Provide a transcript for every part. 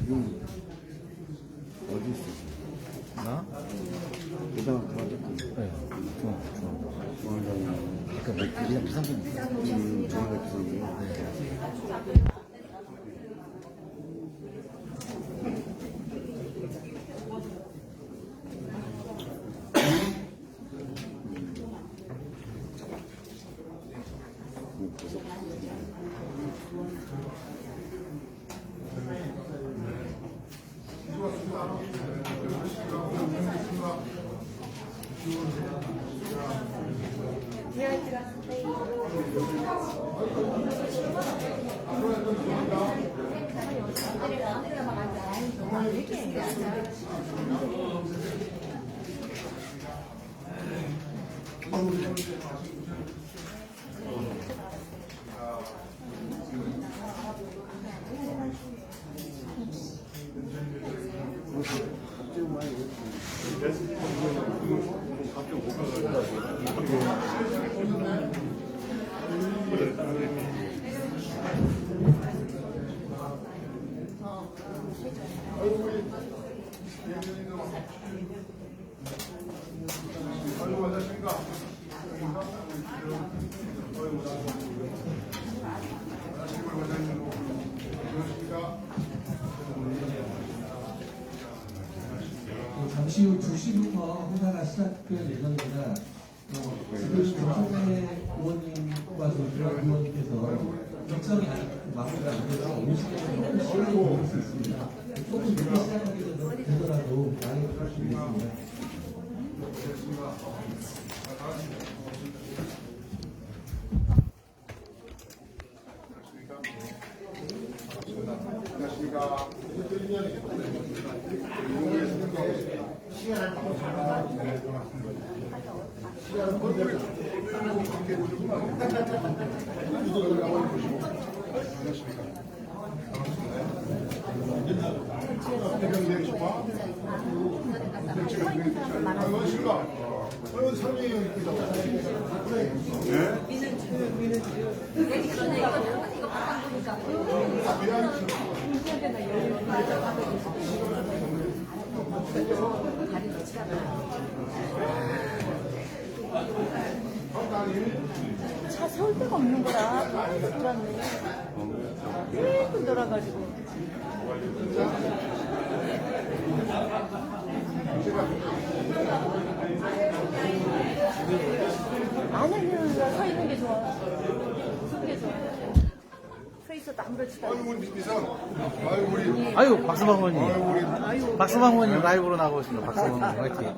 지금 어디 있어? 나? 고등학교 맞았지? 네. 중학교. 중앙장이. 그러니까 뭐, 그냥 비상금. 중학교 비상이에요. 잠시 후 2시부터 행사가 시작될 예정입니다. 지금 정성래 의원님과 조주라 의원님께서 일정이 아직 마무리가 안 돼서 오시게 되면 시간이 걸릴 수 있습니다. 조금 늦게 시작하게 되더라도 많이 부탁드리겠습니다. 차 세울 데가 없는 거라 계속 돌았네. 계속 돌아가지고. 안에는 서 있는 게 좋아. 무슨 게 좋아. 서 있어도 아무렇지도 않아. 아유, 박수방 의원님. 박수방 의원님 라이브로 나가고 있습니다. 박수방 의원님 화이팅.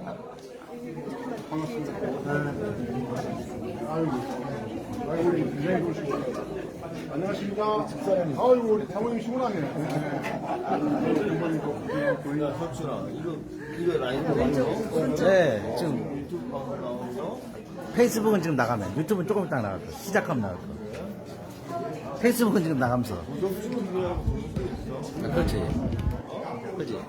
안녕하십니까. 아이고, 우리 사모님 시원하네. 이거 라이브 맞죠? 네, 지금 페이스북은 지금 나가면 유튜브는 조금 이따 나갈 거예요. 시작하면 나갈 거예요. 페이스북은 지금 나가면서. 그렇지. 그렇지.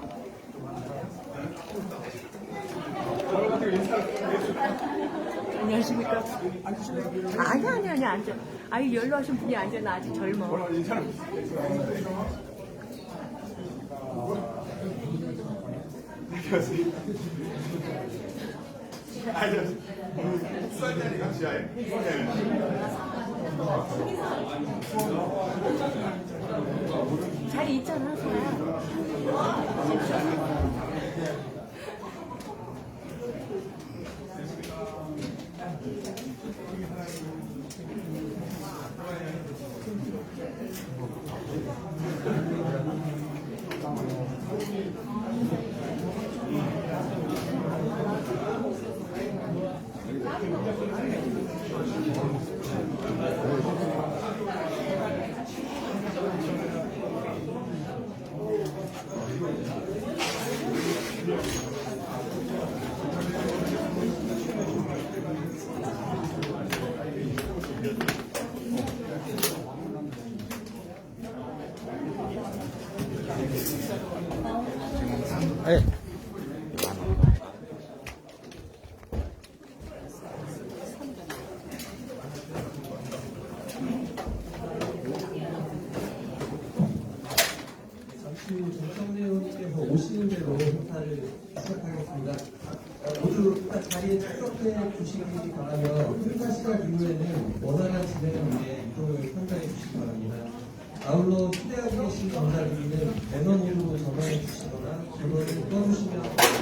안녕하십니까. 아니, 앉아. 아유, 연로하신 분이 앉아. 나 아직 젊어. 쌀자리 같이 해. 자리 있잖아, 소야. 네. 잠시 후 정성 인사를 시작하겠습니다. 모두 일단 자리에 착석해 주시기 바라며 행사 시작 이후에는 원활한 진행을 위해 이동을 편성해 주시기 바랍니다. 아울러 휴대하고 계신 전자기기는 매너으로 전화해 주시거나 전원을 꺼주시면 됩니다.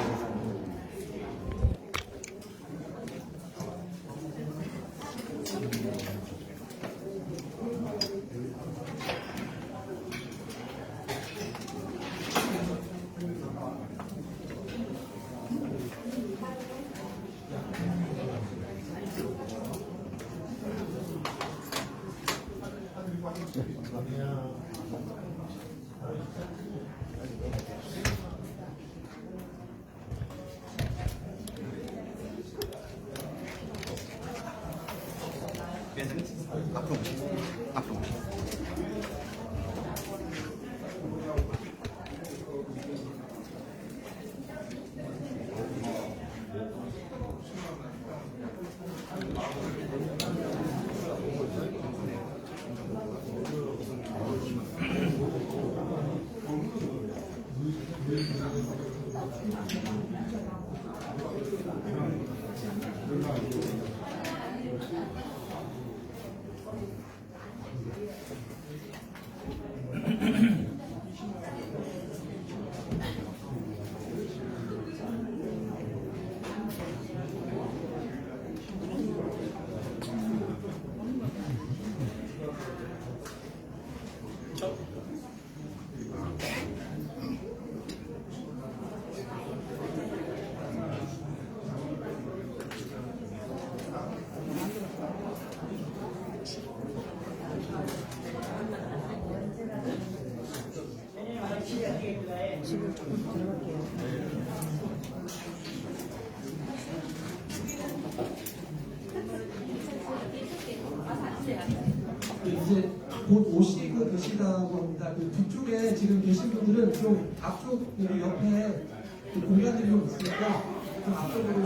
이제 곧 오시고 계시다고 합니다. 그 뒤쪽에 지금 계신 분들은 좀 앞쪽 그 옆에 그 공간들이 좀 있으니까 좀 앞쪽으로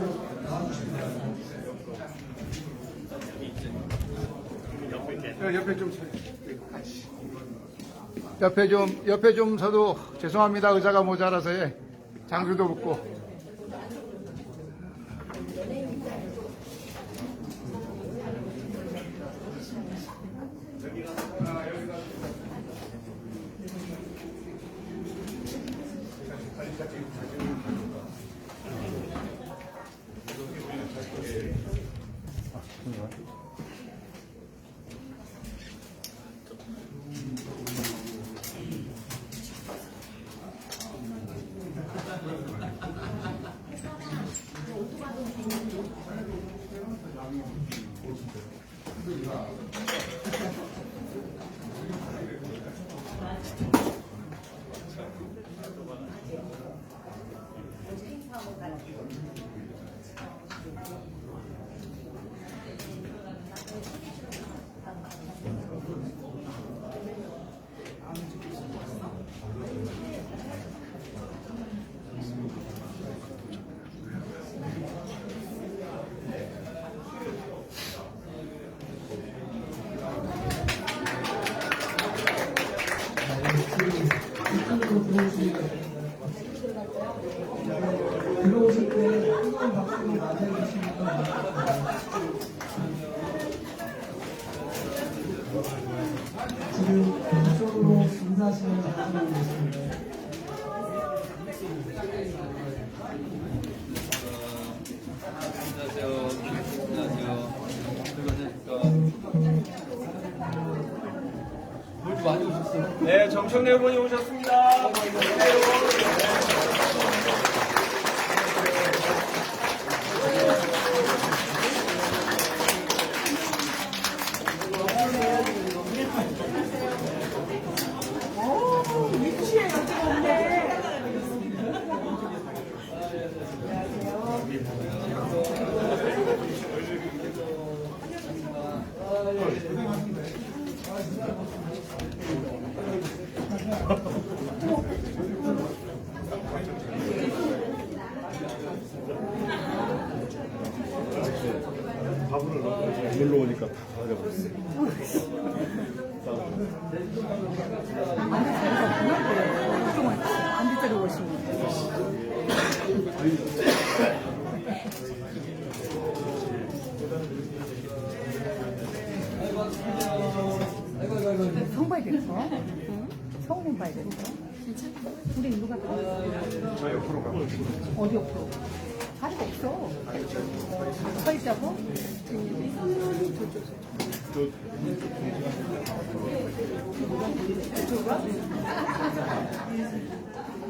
나와주시기 바랍니다. 옆에 좀 서도 죄송합니다. 의자가 모자라서 장수도 붙고. 들어오실 때 뜨거운 박수로 맞이해 주시면 감사합니다. 지금 이쪽으로 인사하시는 분들이 계십니다. 네, 정청래 후보님 오셨습니다. 밥을 놀러 오니까 다 가져버렸어. 안 빗자루 오시면 봐야 됐어. 성공 봐야 됐어. 우리 누가 더 저 옆으로 가고. 어디 없어? 자리가 없어. 서 있자고?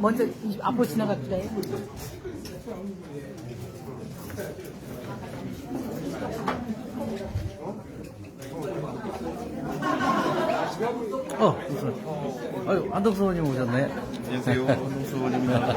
먼저 앞으로 지나갔대. 무슨. 아유, 안덕수 의원님 오셨네. 안녕하세요. 한동수 의원입니다.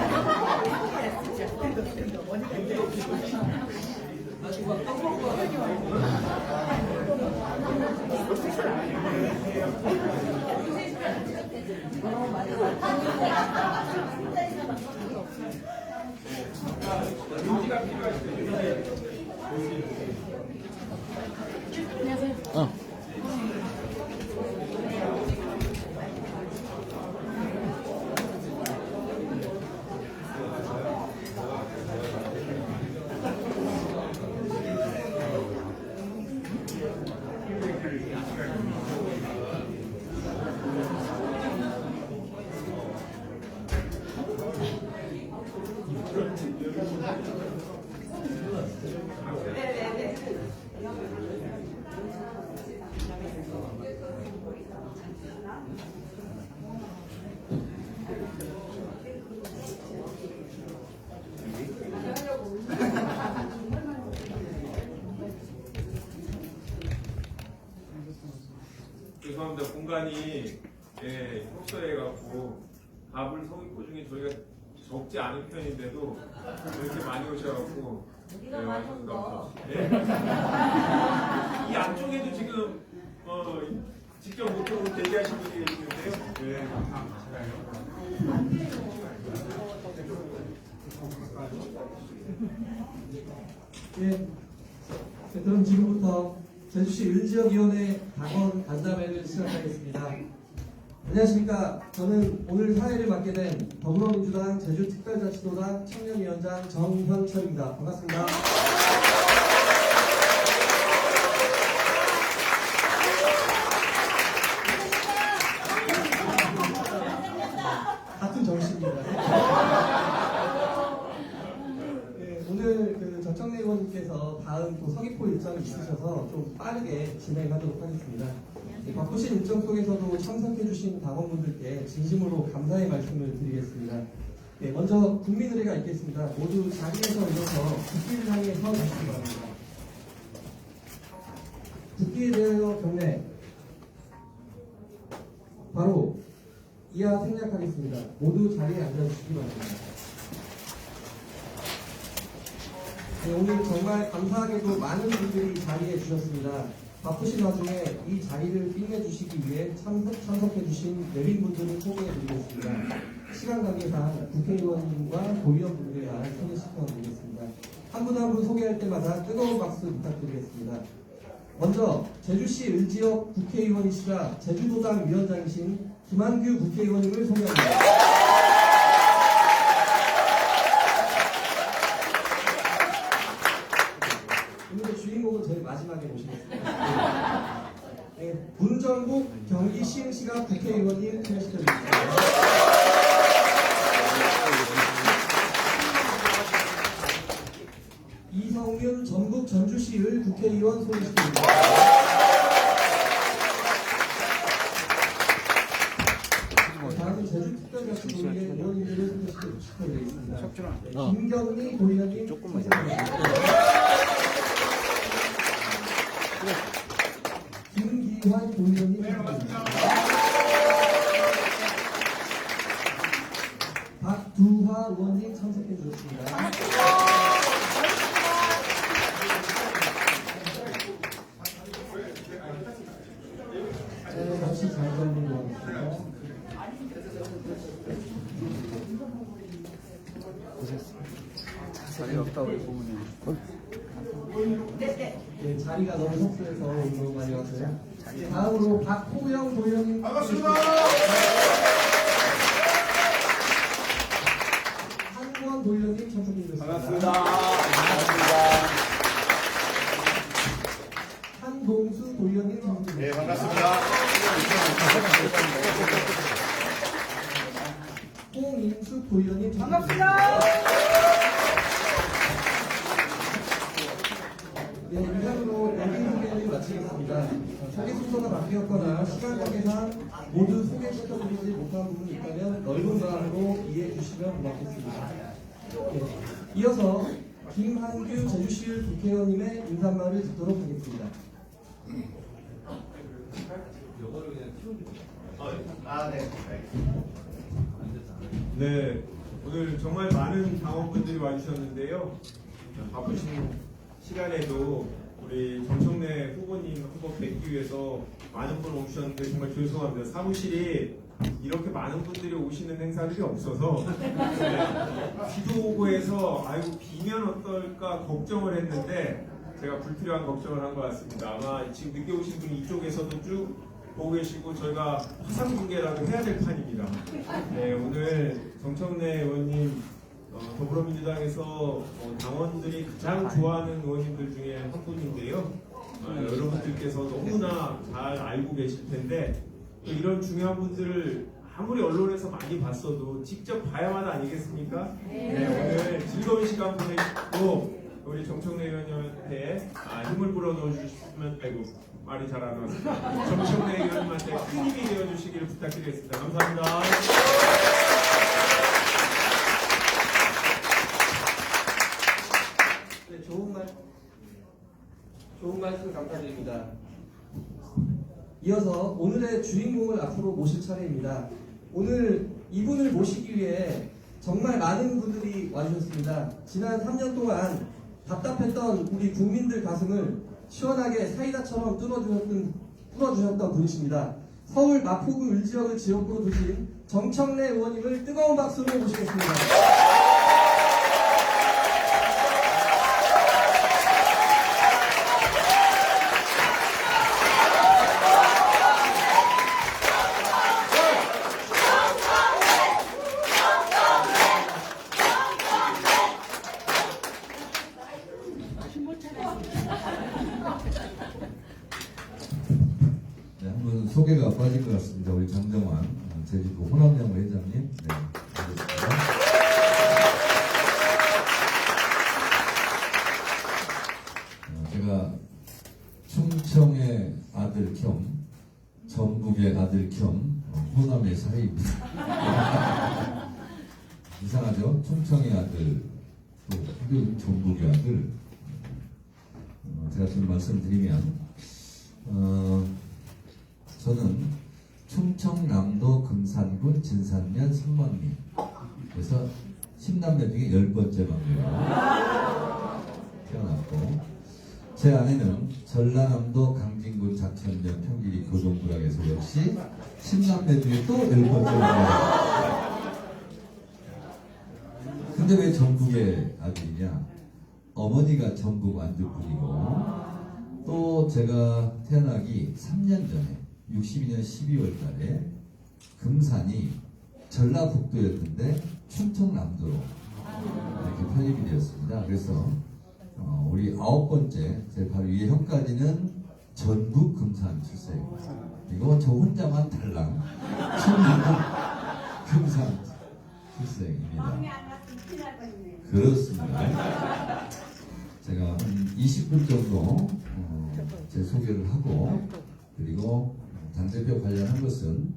죄송합니다. 공간이 협소해갖고 밥을 서귀포 중에 저희가 적지 않은 편인데도 이렇게 많이 오셔갖고 와주셔서 감사합니다. 이 안쪽에도 지금 직접 목표로 대기하신 분이 계시는데요. 네, 네, 그럼 지금부터 제주시 을지역위원회 당원 간담회를 시작하겠습니다. 안녕하십니까. 저는 오늘 사회를 맡게 된 더불어민주당 제주특별자치도당 청년위원장 정현철입니다. 반갑습니다. 같은 정씨입니다. 네, 오늘 정청래 의원님께서 다음 또 서귀포 일정이 있으셔서 좀 빠르게 진행하도록 하겠습니다. 네, 바쁘신 일정 속에서도 참석해주신 당원분들께 진심으로 감사의 말씀을 드리겠습니다. 네, 먼저 국민의례가 있겠습니다. 모두 자리에서 일어서 국기를 향해 서 주시기 바랍니다. 국기에 대하여 경례. 바로 이하 생략하겠습니다. 모두 자리에 앉아주시기 바랍니다. 네, 오늘 정말 감사하게도 많은 분들이 자리해 주셨습니다. 바쁘신 와중에 이 자리를 빛내주시기 위해 참석해주신 내빈분들을 소개해드리겠습니다. 시간 관계상 국회의원님과 도의원분들에 대한 소개 시켜드리겠습니다. 한 분 한 분 소개할 때마다 뜨거운 박수 부탁드리겠습니다. 먼저 제주시 을지역 국회의원이시자 제주도당 위원장이신 김한규 국회의원님을 소개합니다. 오늘의 주인공은 제일 마지막에 모시겠습니다. 네, 문정국 경기시흥시가 국회의원님 소개시켜드립니다. 이성윤 전북 전주시의 국회의원 소개시켜드립니다. 다음은 제주특별자치도의 의원님들을 소개시켜드리겠습니다. 네, 김경리 도의원님 소개시켜드립니다. 김기환 도의원님 소개시켜드립니다. 박두화 의원님 참석해 주셨습니다. 잠시 잠깐 들어가겠습니다. 자리 없다고 보면 네, 자리가 너무 협소해서 오늘 너무 많이 왔어요. 다음으로 박호영 도의원님 반갑습니다. 한권 도의원님 참석해 주셨습니다. 반갑습니다. 한동수 도의원님 참석해 주셨습니다. 네, 반갑습니다. 홍인수 도의원님 반갑습니다. 네, 이상으로 연기 소개를 마치겠습니다. 소개 순서가 바뀌었거나 시간 관계상 모두 소개시켜드리지 못한 부분이 있다면 넓은 마음으로 이해해 주시면 고맙겠습니다. 네, 이어서 김한규 제주시의회 국회의원님의 인사말을 듣도록 하겠습니다. 네, 오늘 정말 많은 당원분들이 와주셨는데요. 바쁘신 시간에도 우리 정청래 후보님 후보 뵙기 위해서 많은 분 오셨는데 정말 죄송합니다. 사무실이 이렇게 많은 분들이 오시는 행사들이 없어서 비도 오고 해서 아이고 비면 어떨까 걱정을 했는데 제가 불필요한 걱정을 한 것 같습니다. 아마 지금 늦게 오신 분이 이쪽에서도 쭉 보고 계시고 저희가 화상 중계라도 해야 될 판입니다. 네, 오늘 정청래 의원님 더불어민주당에서 당원들이 가장 좋아하는 의원님들 중에 한 분인데요. 여러분들께서 너무나 잘 알고 계실 텐데 또 이런 중요한 분들을 아무리 언론에서 많이 봤어도 직접 봐야만 아니겠습니까? 네, 오늘 즐거운 시간 보내시고 우리 정청래 의원님한테 힘을 불어넣어 주시면 아이고 말이 잘 안 나왔습니다. 정청래 의원님한테 큰 힘이 되어주시기를 부탁드리겠습니다. 감사합니다. 네, 좋은 말씀 감사드립니다. 이어서 오늘의 주인공을 앞으로 모실 차례입니다. 오늘 이분을 모시기 위해 정말 많은 분들이 와주셨습니다. 지난 3년 동안 답답했던 우리 국민들 가슴을 시원하게 사이다처럼 뚫어주셨던 분이십니다. 서울 마포구 을지역을 지역구로 두신 정청래 의원님을 뜨거운 박수로 모시겠습니다. 네, 한분 소개가 빠질 것 같습니다. 우리 정정환 제주도 호남연구 회장님. 네, 알겠습니다. 제가 충청의 아들 겸 전북의 아들 겸 호남의 사이입니다. 이상하죠? 충청의 아들 또 전북의 아들. 제가 좀 말씀드리면 저는 충청남도 금산군 진산면 선망리 그래서 10남매 중에 10번째 막내로 태어났고 제 아내는 전라남도 강진군 작천면 평길이 교동부락에서 역시 10남매 중에 또 10번째 막내로. 근데 왜 전북의 아들이냐? 어머니가 전북 완주분이고 또 제가 태어나기 3년 전에 62년 12월 달에 금산이 전라북도였는데 충청남도로 이렇게 편입이 되었습니다. 그래서 우리 9번째 제 바로 위에 형까지는 전북 금산 출생입니다. 이거 저 혼자만 달랑 충북 금산 출생입니다. 그렇습니다. 제가 한 20분 정도 제 소개를 하고 그리고 당대표 관련한 것은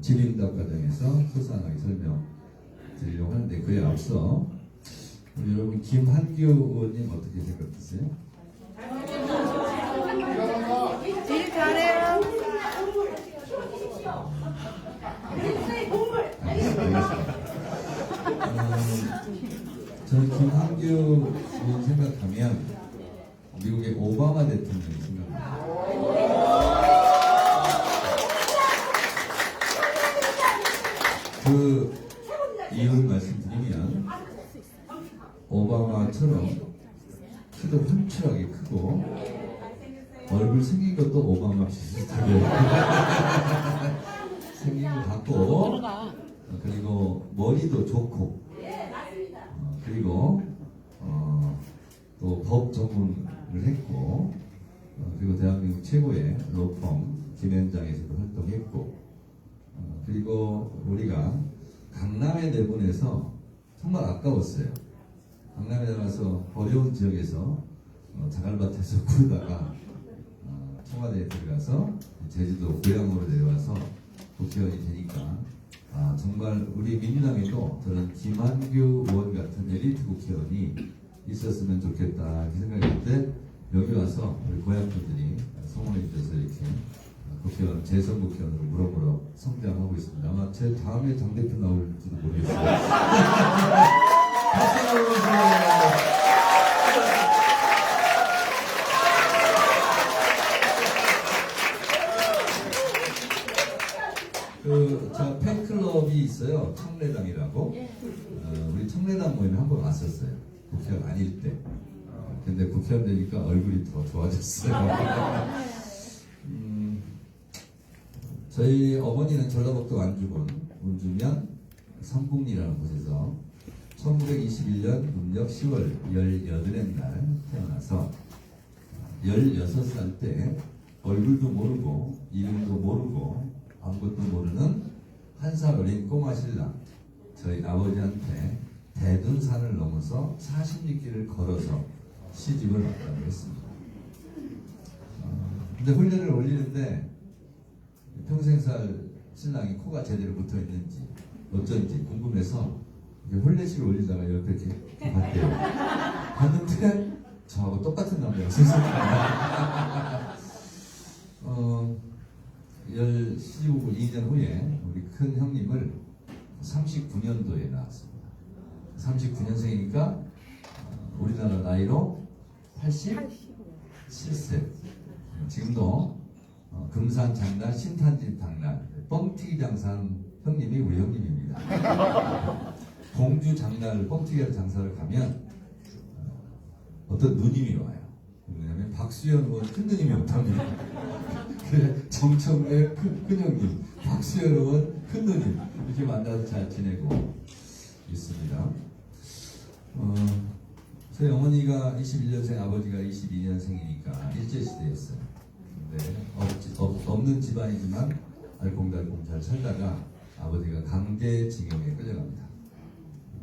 질의응답 과정에서 소상하게 설명드리려고 하는데 그에 앞서 우리 여러분 김한규 의원님 어떻게 생각하세요? 일 잘해요. 알겠습니다. 저는 김한규 의원 생각하면 미국의 오바마 대통령이 생각합니다. 그 이유를 말씀드리면 오바마처럼 키도 훤칠하게 크고 얼굴 생긴 것도 오바마 비슷하게 생긴 것 같고 그리고 머리도 좋고 그리고 또 법 전문을 했고 그리고 대한민국 최고의 로펌 김현장에서도 활동했고, 그리고 우리가 강남에 내보내서 정말 아까웠어요. 강남에 나가서 어려운 지역에서 자갈밭에서 구르다가 청와대에 들어가서 제주도 고향으로 내려와서 국회의원이 되니까 정말 우리 민주당에도 저런 김한규 의원 같은 엘리트 국회의원이 있었으면 좋겠다 이렇게 생각했는데, 여기 와서 우리 고향 분들이 소문해 주셔서 이렇게 국회의원, 재선 국회의원으로 무럭무럭 성장하고 있습니다. 아마 제 다음에 당대표 나올지도 모르겠어요. 박수 한번 주세요. 저 팬클럽이 있어요. 청래당이라고. 우리 청래당 모임에 한번 왔었어요. 국회의원 아닐 때. 근데 국회의원 되니까 얼굴이 더 좋아졌어요. 저희 어머니는 전라북도 운주면 삼국리라는 곳에서 1921년 음력 10월 18일 날 태어나서 16살 때 얼굴도 모르고 이름도 모르고 아무것도 모르는 한 살 어린 꼬마 신랑, 저희 아버지한테 대둔산을 넘어서 46길을 걸어서 시집을 왔다고 했습니다. 근데 훈련을 올리는데 평생 살 신랑이 코가 제대로 붙어 있는지 어쩐지 궁금해서 혼례식을 올리다가 옆에 이렇게 봤대요. 봤는데 저하고 똑같은 남자가 있었어요. 시집 오고 2년 후에 우리 큰 형님을 39년도에 낳았습니다. 39년생이니까 우리나라 나이로 87세. 지금도 금산 장단 신탄진 당난 뻥튀기 장사한 형님이 우리 형님입니다. 공주 장날 뻥튀기 장사를 가면 어떤 누님이 와요. 왜냐면 박수현 의원 큰 누님이 없답니다. 그래 정청래 큰 형님, 박수현 의원 큰 누님 이렇게 만나서 잘 지내고 있습니다. 저희 어머니가 21년생, 아버지가 22년생이니까 일제시대였어요. 근데 없는 집안이지만 알콩달콩 잘 살다가 아버지가 강제징용에 끌려갑니다.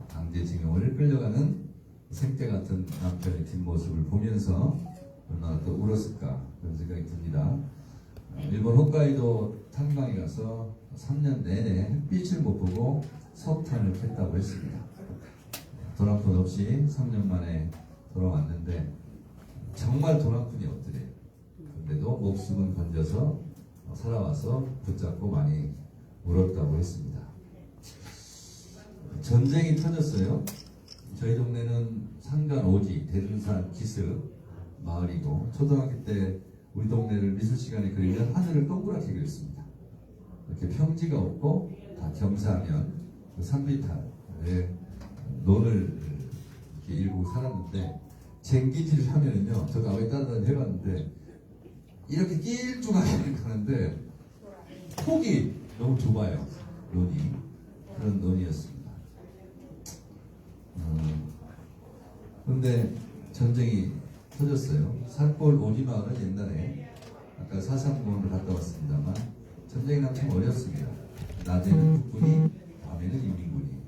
강제징용을 끌려가는 생떼 같은 남편의 뒷모습을 보면서 얼마나 또 울었을까 그런 생각이 듭니다. 일본 홋카이도 탄광에 가서 3년 내내 햇빛을 못 보고 석탄을 캤다고 했습니다. 돈 한 푼 없이 3년 만에 돌아왔는데 정말 돈 한 푼이 없더래요. 그런데도 목숨은 건져서 살아와서 붙잡고 많이 울었다고 했습니다. 전쟁이 터졌어요. 저희 동네는 산간 오지, 대둔산 기슭 마을이고 초등학교 때 우리 동네를 미술 시간에 그리면 하늘을 동그랗게 그렸습니다. 이렇게 평지가 없고 다 경사하면 그 산비탈에 논을 이렇게 일고 살았는데 쟁기질을 하면은요, 저 가만히 따라다니 해봤는데 이렇게 길쭉하게 가는데 폭이 너무 좁아요. 논이 그런 논이었습니다. 그런데 전쟁이 터졌어요. 산골 오지마을은 옛날에 아까 4.3공원을 갔다 왔습니다만 전쟁이 나면 참 어렵습니다. 낮에는 국군이, 밤에는 인민군이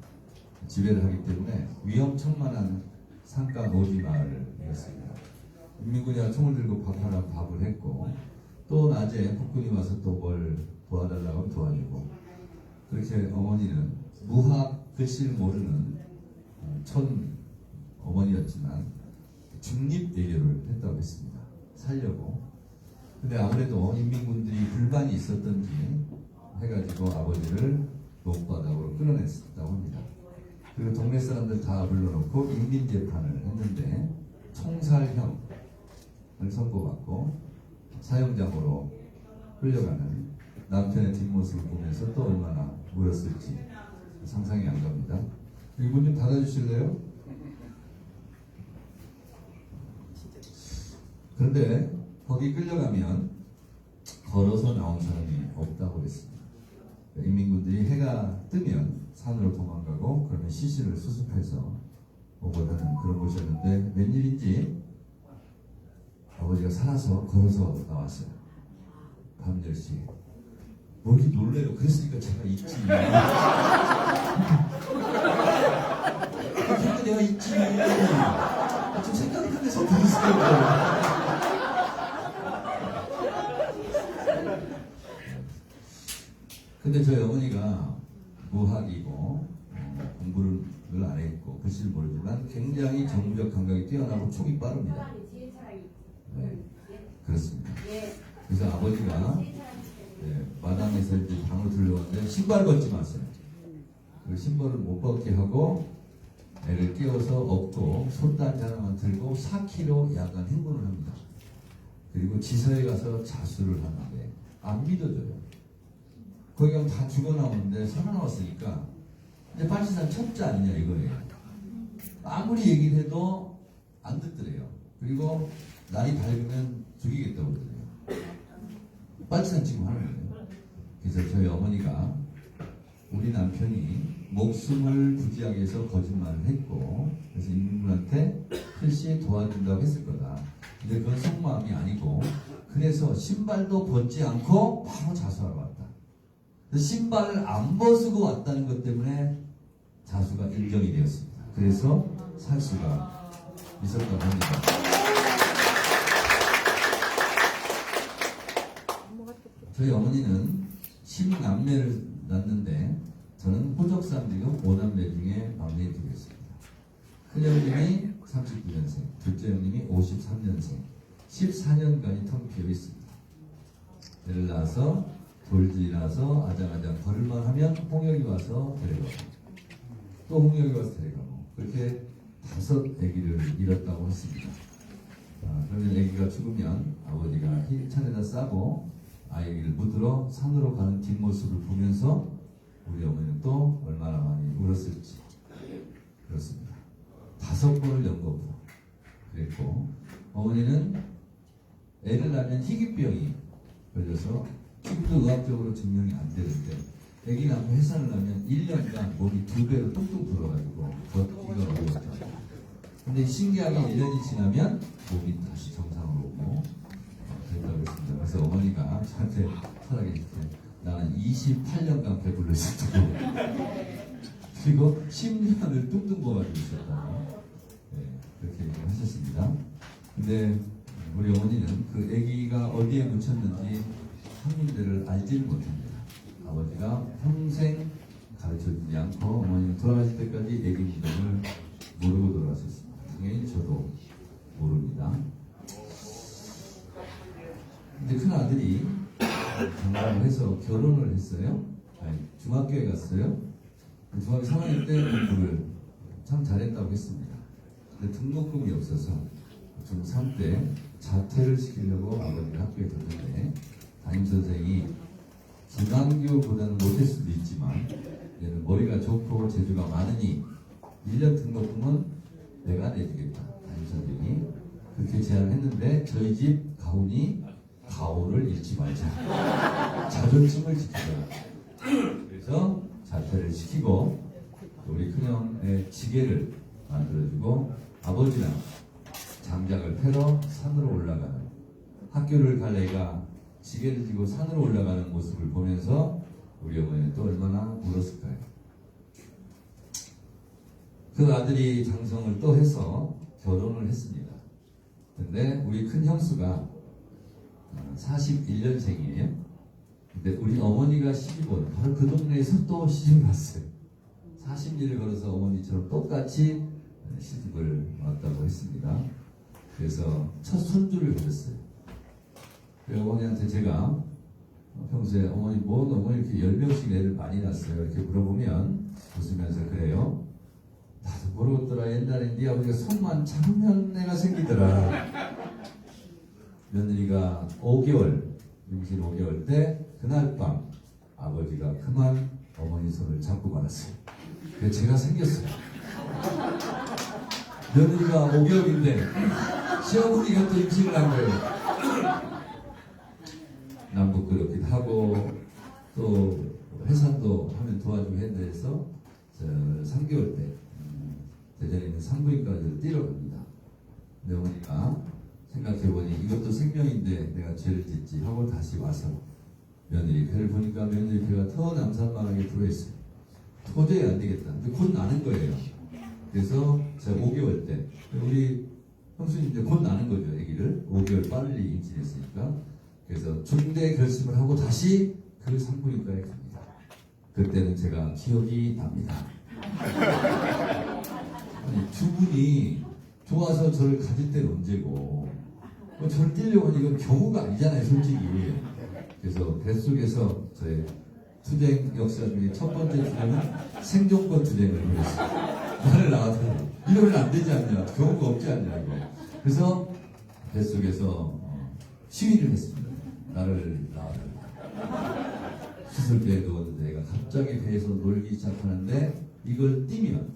지배를 하기 때문에 위험천만한 산간 오지마을이었습니다. 인민군이 총을 들고 밥하라 밥을 했고 또 낮에 국군이 와서 또 뭘 도와달라고 하면 도와주고, 그렇게 어머니는 무학 글씨를 모르는 천 어머니였지만 중립외교를 했다고 했습니다. 살려고. 근데 아무래도 인민군들이 불만이 있었던지 해가지고 아버지를 노바닥으로 끌어냈다고 합니다. 그리고 동네 사람들 다 불러놓고 인민재판을 했는데 총살형을 선고받고 사형장으로 끌려가는 남편의 뒷모습을 보면서 또 얼마나 울었을지 상상이 안 갑니다. 이분 좀 닫아주실래요? 그런데 거기 끌려가면 걸어서 나온 사람이 없다고 그랬습니다. 인민군들이 해가 뜨면 산으로 도망가고 그러면 시신을 수습해서 오고 하는 그런 곳이었는데 웬일인지 아버지가 살아서 걸어서 나왔어요. 밤 10시에. 뭐 이렇게 놀래요. 그랬으니까 제가 있지. 그러니까 내가 있지. 좀 생각하면서 들으세요. 근데 저희 어머니가 무학이고 공부를 안 했고 글씨를 모르지만 굉장히 정부적 감각이 뛰어나고 촉이 빠릅니다. 네, 그렇습니다. 그래서 아버지가 마당에서 이제 방으로 들려왔는데 신발 벗지 마세요. 그 신발을 못 벗게 하고 애를 깨워서 업고 손단지 하나만 들고 4km 야간 행군을 합니다. 그리고 지서에 가서 자수를 하는데 안 믿어져요. 거기 가면 다 죽어 나오는데 살아나왔으니까 이제 빨치산 첩자 아니냐 이거예요. 아무리 얘기를 해도 안 듣더래요. 그리고 날이 밝으면 죽이겠다고 그러더래요. 빨치산 지금 하는 거예요. 그래서 저희 어머니가 우리 남편이 목숨을 부지하기 위해서 거짓말을 했고 그래서 인물한테 필시 도와준다고 했을 거다. 근데 그건 속마음이 아니고 그래서 신발도 벗지 않고 바로 자수하러 왔다. 신발을 안 벗고 왔다는 것 때문에 자수가 인정이 되었습니다. 그래서 살 수가 있었다고 합니다. 저희 어머니는 10남매를 낳는데 저는 호적상비로 5남매 중에 막내 두겠습니다. 큰형님이 39년생, 둘째 형님이 53년생, 14년간이 텅 비어 있습니다. 애를 낳아서 돌지나서 아장아장 걸을만 하면 홍역이 와서 데려가고 또 홍역이 와서 데려가고 그렇게 5 아기를 잃었다고 했습니다. 그러면 아기가 죽으면 아버지가 힐찬에다 싸고 아이를 묻으러 산으로 가는 뒷모습을 보면서 우리 어머니는 또 얼마나 많이 울었을지. 그렇습니다. 5번을 연거푸 그랬고 어머니는 애를 낳으면 희귀병이 걸려서 지금도 의학적으로 증명이 안 되는데 애기 낳고 해산을 하면 1년간 몸이 2배로 뚝뚝 불어가지고 걷기가 어려웠다. 근데 신기하게 1년이 지나면 몸이 다시 정상으로 오고 그랬다고 했습니다. 그래서 어머니가 저한테 살아계실 때 나는 28년간 배불러 있었다고 그리고 10년을 뚝뚝 먹어가지고 있었다고 그렇게 얘기를 하셨습니다. 근데 우리 어머니는 그 아기가 어디에 묻혔는지 형님들을 알지를 못합니다. 아버지가 평생 가르쳐주지 않고 어머니는 돌아가실 때까지 아기 무덤을 모르고 돌아가셨습니다. 당연히 저도 모릅니다. 근데 큰 아들이 장가를 해서 결혼을 했어요. 중학교에 갔어요. 중학교 3학년 때 공부를 참 잘했다고 했습니다. 근데 등록금이 없어서 중3 때 자퇴를 시키려고 아버지가 학교에 갔는데 담임선생이 중간교보다는 못할 수도 있지만 얘는 머리가 좋고 재주가 많으니 1년 등록금은 내가 내주겠다. 담임선생이 그렇게 제안을 했는데 저희 집 가훈이 가오를 잃지 말자. 자존심을 지키자. 그래서 자퇴를 시키고 우리 큰형의 지게를 만들어주고 아버지랑 장작을 패러 산으로 올라가는 학교를 갈 애가 지게를 지고 산으로 올라가는 모습을 보면서 우리 어머니는 또 얼마나 울었을까요? 그 아들이 장성을 또 해서 결혼을 했습니다. 근데 우리 큰 형수가 41년생이에요. 근데 우리 어머니가 시집온 바로 그 동네에서 또 시집을 왔어요. 40리를 걸어서 어머니처럼 똑같이 시집을 왔다고 했습니다. 그래서 첫 손주를 가졌어요. 그 어머니한테 제가 평소에 어머니 이렇게 10명씩 애를 많이 낳았어요. 이렇게 물어보면 웃으면서 그래요. 나도 모르겠더라. 옛날에 네 아버지가 손만 잡으면 애가 생기더라. 며느리가 5개월, 임신 5개월 때 그날 밤 아버지가 그만 어머니 손을 잡고 말았어요. 그래서 제가 생겼어요. 며느리가 5개월인데 시어머니가 또 임신을 한 거예요. 남부끄럽기도 하고 또 해산도 하면 도와주고 했는데 해서 3개월 때 대전에 있는 산부인과를 뛰러 갑니다. 근데 어머니가 생각해보니 이것도 생명인데 내가 죄를 짓지 하고 다시 와서 며느리패를 보니까 며느리패가 더 남산만하게 들어있어요. 도저히 안 되겠다. 근데 곧 나는 거예요. 그래서 제가 5개월 때 우리 형수님 이제 곧 나는 거죠. 아기를 5개월 빨리 임신했으니까. 그래서 중대 결심을 하고 다시 그 산부인과에 갑니다. 그때는 제가 기억이 납니다. 아니, 두 분이 좋아서 저를 가질 때는 언제고 저를 떼려고 하니 이건 경우가 아니잖아요, 솔직히. 그래서 뱃속에서 저의 투쟁 역사 중에 첫 번째 투쟁은 생존권 투쟁을 벌였어요. 나를 낳아서 이러면 안 되지 않냐, 경우가 없지 않냐 이거. 그래서 뱃속에서 시위를 했습니다. 나를 낳아달라. 수술대에 누웠는데 내가 갑자기 배에서 놀기 시작하는데 이걸 띄면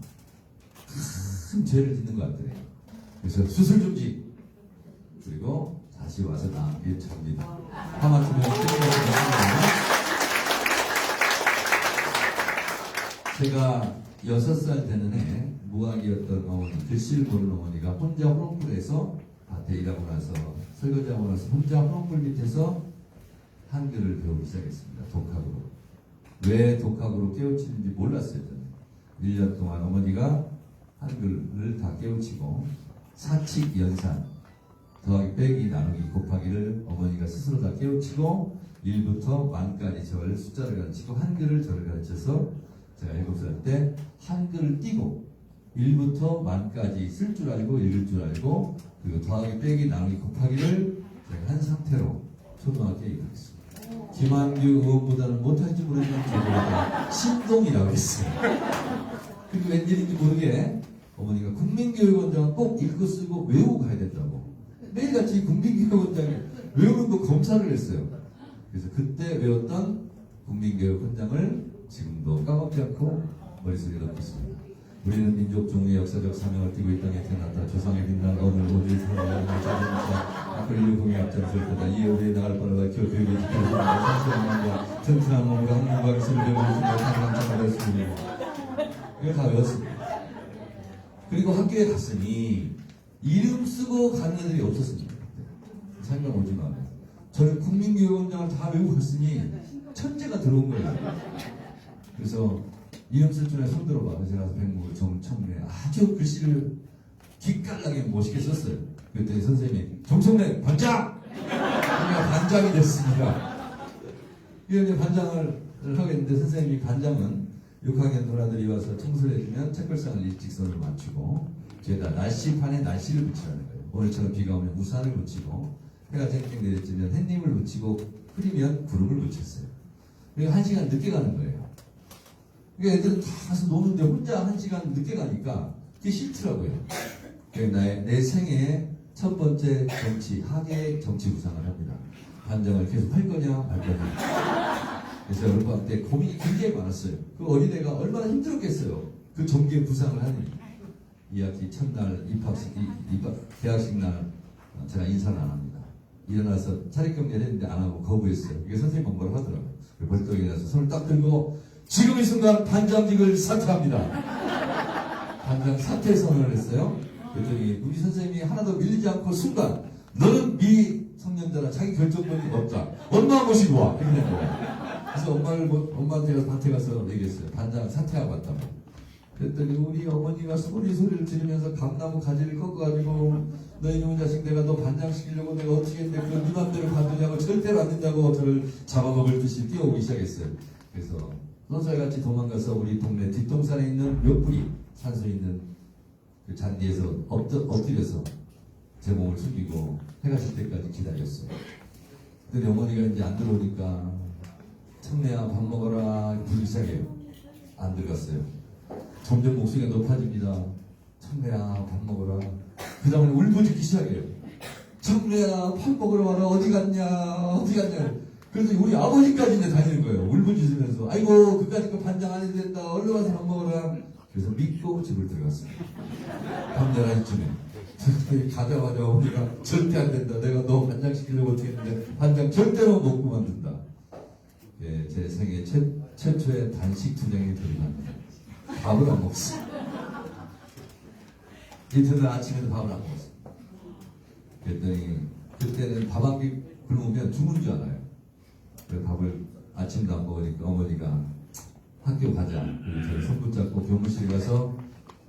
큰 죄를 짓는 것 같더래요. 그래서 수술 중지. 그리고 다시 와서 나에게 접니다. 하마터면 제가 6살 되는 해 무학이었던 어머니, 글씨를 모르는 어머니가 혼자 호롱불에서 밭에 일하고 나서 설거지하고 나서 혼자 호롱불 밑에서 한글을 배우기 시작했습니다. 독학으로. 왜 독학으로 깨우치는지 몰랐어요. 저는. 1년 동안 어머니가 한글을 다 깨우치고 사칙, 연산, 더하기, 빼기, 나누기, 곱하기를 어머니가 스스로 다 깨우치고 1부터 만까지 저를 숫자를 가르치고 한글을 저를 가르쳐서 제가 7살 때 한글을 띄고 1부터 만까지 쓸 줄 알고 읽을 줄 알고 그리고 더하기, 빼기, 나누기, 곱하기를 제가 한 상태로 초등학교에 입학했습니다. 김한규 의원보다는 못할지 모르지만 저보다 신동이라고 했어요. 그리고 웬일인지 모르게 어머니가 국민교육원장은 꼭 읽고 쓰고 외우고 가야 된다고 매일같이 국민교육원장이 외우는 거 검사를 했어요. 그래서 그때 외웠던 국민교육원장을 지금도 까먹지 않고 머릿속에 넣고 있습니다. 우리는 민족 종의 역사적 사명을 띠고 이 땅에 태어났다. 조상의 빛난 오늘 오늘 살아가는 자존심 앞으로 공의 앞장설 거다. 이에 우리의 나갈 바라봐 교육을 지키는 산수한 마음과 튼튼한 몸으로 한국과 기술을 배우는 순간 가능한 외웠습니다. 이거 다 외웠습니다. 그리고 학교에 갔으니 이름 쓰고 가는 애들이 없었습니다. 생각 오지 마요. 저는 국민교육원장을 다 외우고 갔으니 천재가 들어온 거예요. 그래서 이름 쓸 줄에 손 들어봐. 제가 가서 백목을 정청래 아주 글씨를 기깔나게 멋있게 썼어요. 그때 선생님이 정청래 반장! 그러니까 반장이 됐습니다. 이제 반장을 하겠는데 선생님이 반장은 6학년 누나들이 와서 청소를 해주면 책걸상을 일직선으로 맞추고 뒤에다 날씨판에 날씨를 붙이라는 거예요. 오늘처럼 비가 오면 우산을 붙이고 해가 쨍쨍 내리쬐면 햇님을 붙이고 흐리면 구름을 붙였어요. 그리고 1시간 늦게 가는 거예요. 그러니까 애들은 다 가서 노는데 혼자 1시간 늦게 가니까 그게 싫더라고요. 그러니까 내 생애의 첫 번째 정치, 학예 정치 구상을 합니다. 반장을 계속 할 거냐 말 거냐. 그래서 여름방학 때 고민이 굉장히 많았어요. 그 어린애가 얼마나 힘들었겠어요. 그 정기의 구상을 하니 2학기 첫날 개학식 날 제가 인사를 안 합니다. 일어나서 차례경례를 했는데 안 하고 거부했어요. 이게 선생님 뭐라고 하더라고요. 벌떡 일어나서 손을 딱 들고 지금 이 순간 반장직을 사퇴합니다. 반장 사퇴 선언을 했어요. 그랬더니 우리 선생님이 하나도 밀리지 않고 순간 너는 미성년자라 자기 결정권이 없다. 엄마 모시고 와. 이렇게 된 거예요. 그래서 엄마한테 가서 밭에 가서 얘기했어요. 반장 사퇴하고 왔다고. 그랬더니 우리 어머니가 소리를 지르면서 감나무 가지를 꺾어가지고 너희 놈 자식 내가 너 반장 시키려고 내가 어떻게 했는데 그걸 네 맘대로 가두냐고 절대로 안 된다고 저를 잡아먹을 듯이 뛰어오기 시작했어요. 그래서 선수와같이 도망가서 우리 동네 뒷동산에 있는 몇 뿌리 산소에 있는 그 잔디에서 엎드려서 제 몸을 숙이고 해가 질 때까지 기다렸어요. 근데 어머니가 이제 안 들어오니까 청래야 밥 먹어라 부르기 시작해요. 안 들어갔어요. 점점 목소리가 높아집니다. 청래야 밥 먹어라. 그 다음에 울부짖기 시작해요. 청래야 밥 먹으러 와라. 어디 갔냐. 그래서 우리 아버지까지 이제 다니는 거예요. 울부짖으면서 아이고 그까짓 거 반장 안 해도 된다. 얼른 와서 밥 먹어라. 그래서 믿고 집을 들어갔어요. 밤 11시쯤에 가자마자 어머니가 절대 안 된다. 내가 너 반장 시키려고 어떻게 했는데 반장 절대로 못 그만둔다. 예, 제 생애 최초의 단식 투쟁이 들어갑니다. 밥을 안 먹었어요. 이튿날 아침에도 밥을 안 먹었어요. 그랬더니 그때는 밥 한 끼 굶으면 죽는 줄 알아요. 그 밥을 아침도 안 먹으니까 어머니가 학교 가자. 그래서 저를 손붙잡고 교무실에 가서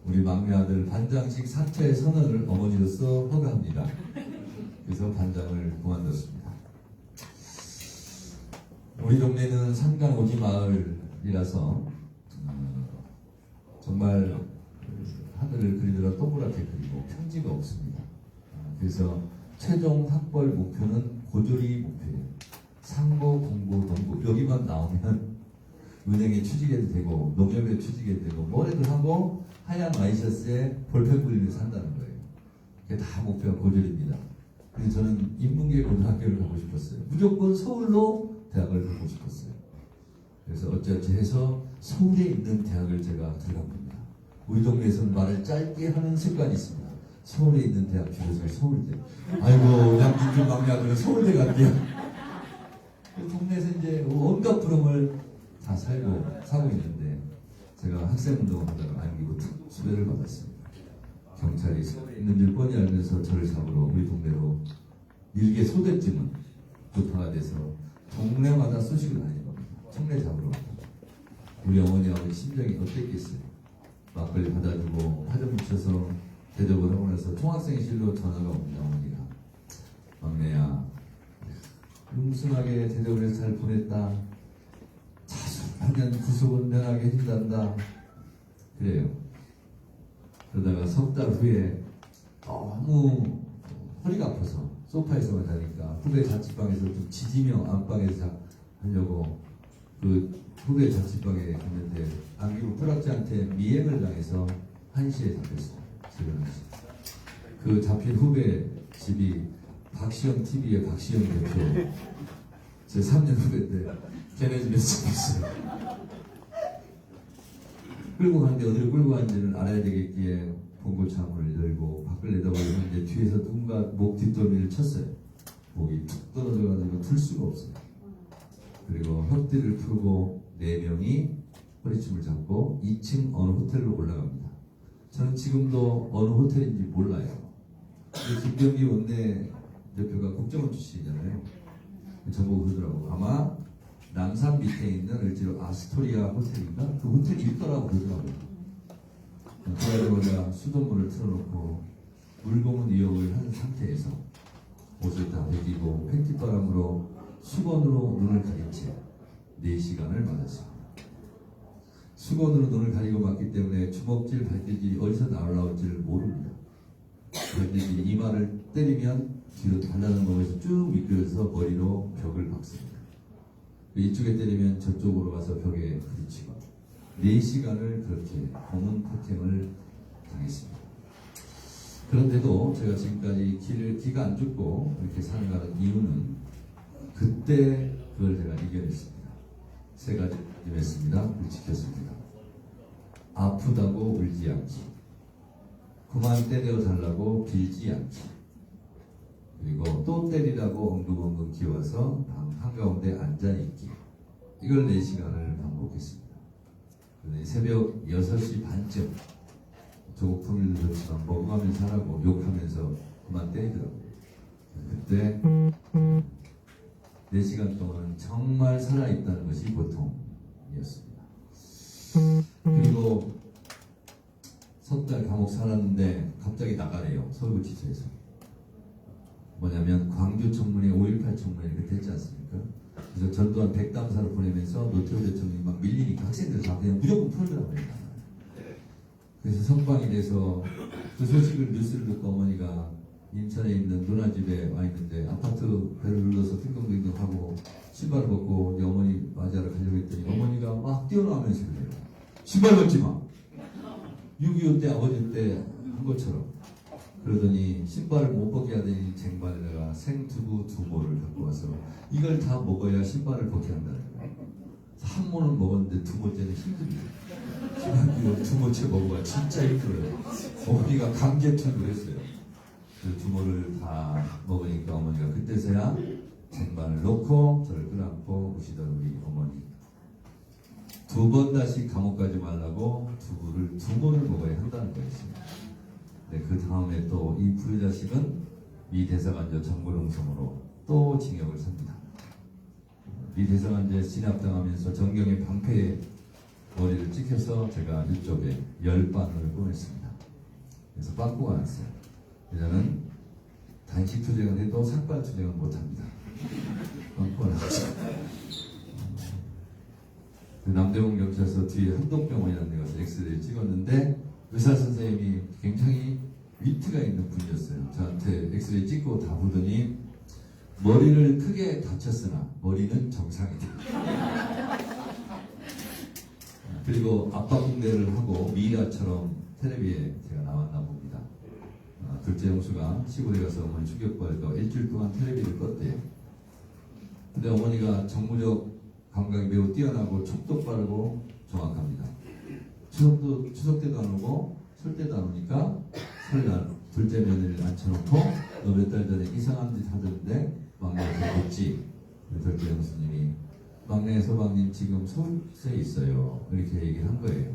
우리 막내 아들 반장직 사퇴 선언을 어머니로서 허가합니다. 그래서 반장을 그만뒀습니다. 우리 동네는 산간 오지 마을이라서 정말 하늘을 그리더라 동그랗게 그리고 평지가 없습니다. 그래서 최종 학벌 목표는 고졸이 목표예요. 상고, 공고, 농고 여기만 나오면 은행에 취직해도 되고 농협에 취직해도 되고 뭐래도 하고 하얀 와이셔츠에 볼펜 그리며 산다는 거예요. 그게 다 목표가 고졸입니다. 그래서 저는 인문계 고등학교를 가고 싶었어요. 무조건 서울로 대학을 가고 싶었어요. 그래서 어찌어찌 해서 서울에 있는 대학을 제가 들어간 겁니다. 우리 동네에서는 말을 짧게 하는 습관이 있습니다. 서울에 있는 대학 줄여서 서울대. 아이고 양진준 막내 아들은 서울대 갈게요. 동네에서 이제 온갖 부름을 다 사고 있는데 제가 학생운동을 하다가 안기고 수배를 받았습니다. 경찰이 있는 줄 뻔히 알면서 저를 잡으러 우리 동네로 일개 소대쯤은 부파가 돼서 동네마다 쏘시고 다니는 겁니다. 청내 잡으러 갑니다. 우리 어머니 아버지 심정이 어땠겠어요? 막걸리 받아주고 화좀 묻혀서 대접을 하고 나서 총학생실로 전화가 옵니다. 어머니가 막내야 뭉순하게 대접을 해서 잘 보냈다. 자수하면 구속은 면하게 해준단다. 그래요. 그러다가 석 달 후에 너무 허리가 아파서 소파에서만 자니까 후배 자취방에서 좀 지지며 안방에서 하려고 그 후배 자취방에 갔는데 안기부 뿌락지한테 미행을 당해서 1시에 잡혔어요. 새벽 1시. 그 잡힌 후배 집이 박시영 TV의 박시영 대표 제 3년 후배인데 걔네 집에서 잡혔어요. 끌고 가는데 어디로 끌고 가는지는 알아야 되겠기에 봉고 창문을 열고 밖을 내다보면 이제 뒤에서 누군가 목 뒷덜미를 쳤어요. 목이 툭 떨어져가지고 들 수가 없어요. 그리고 혓띠를 풀고 4명이 허리춤을 잡고 2층 어느 호텔로 올라갑니다. 저는 지금도 어느 호텔인지 몰라요. 김병기 원내대표가 국정원 출신이잖아요. 저보고 그러더라고. 아마 남산 밑에 있는 을지로 아스토리아 호텔인가? 그 호텔 있더라고 그러더라고요. 그러자마자 수돗물을 틀어놓고 물고문 이용을 한 상태에서 옷을 다 벗기고 팬티바람으로 수건으로 눈을 가린 채 4시간을 맞았습니다. 수건으로 눈을 가리고 맞기 때문에 주먹질, 발길질이 어디서 나올지를 모릅니다. 발길질이 이마를 때리면 뒤로 달라는 몸에서 쭉 미끄러져서 머리로 벽을 박습니다. 이쪽에 때리면 저쪽으로 가서 벽에 부딪히고 4시간을 그렇게 고문 폭행을 당했습니다. 그런데도 제가 지금까지 기가 안 죽고 이렇게 살아가는 이유는 그때 그걸 제가 이겨냈습니다. 3가지 했습니다. 지켰습니다. 아프다고 울지 않기, 그만 때려달라고 빌지 않기, 그리고 또 때리라고 엉금엉금 기어와서 방 한가운데 앉아있기. 이걸 4시간을 반복했습니다. 그런데 새벽 6시 반쯤 조국통일도 좋지만 먹으면서 하라고 욕하면서 그만 때리더라고요. 그때 4시간 동안 정말 살아있다는 것이 보통이었습니다. 그리고 석 달 감옥 살았는데 갑자기 나가래요. 서울구치소에서. 뭐냐면 광주 청문회 5.18 청문회 이렇게 됐지 않습니까? 그래서 전두환 백담사를 보내면서 노태우 대통령이 막 밀리니까 학생들 다 그냥 무조건 풀더라고요. 그래서 석방이 돼서 그 소식을 뉴스를 듣고 어머니가 인천에 있는 누나 집에 와 있는데 아파트 배를 눌러서 띵동띵동 하고 신발을 벗고 이제 어머니 맞이하러 가려고 했더니 어머니가 막 뛰어나오면서 그래요. 신발 벗지 마. 6.25 때 아버지 때 한 것처럼. 그러더니 신발을 못 벗게 하더니 쟁반에다가 생두부 2모를 갖고 와서 이걸 다 먹어야 신발을 벗게 한다는 거예요. 한 모는 먹었는데 2모째는 힘듭니다. 이거 2모째 먹어야 진짜 힘들어요. 어머니가 강제 투입을 했어요. 그 2모를 다 먹으니까 어머니가 그때서야 쟁반을 놓고 저를 끌어안고 오시던 우리 어머니. 2번 다시 감옥 가지 말라고 두부를 2모를 먹어야 한다는 거였습니다. 네, 그 다음에 또 이 부유자식은 미 대사관저 정보롱성으로 또 징역을 삽니다. 이 대성한제 진압당하면서 정경의 방패에 머리를 찍혀서 제가 이쪽에 열반을 보냈습니다. 그래서 빵꾸가 났어요. 저는 단식 투쟁을 해도 삭발 투쟁은 못합니다. 빵꾸가 났죠. 그 남대문 경찰서 뒤에 한동병원이라는 데 가서 엑스레이 찍었는데 의사 선생님이 굉장히 위트가 있는 분이었어요. 저한테 엑스레이 찍고 다 보더니 머리를 크게 다쳤으나 머리는 정상이다. 그리고 압박붕대를 하고 미라처럼 텔레비에 제가 나왔나 봅니다. 둘째 형수가 시골에 가서 어머니 충격받을까 일주일 동안 텔레비를 껐대요. 근데 어머니가 정무적 감각이 매우 뛰어나고 촉도 빠르고 정확합니다. 추석 때도 안 오고 설 때도 안 오니까 설날 둘째 며느리를 앉혀놓고 너 몇 달 전에 이상한 짓 하던데 막내한테 묻지. 둘째 형수님이 막내 서방님 지금 서울에 있어요. 이렇게 얘기를 한 거예요.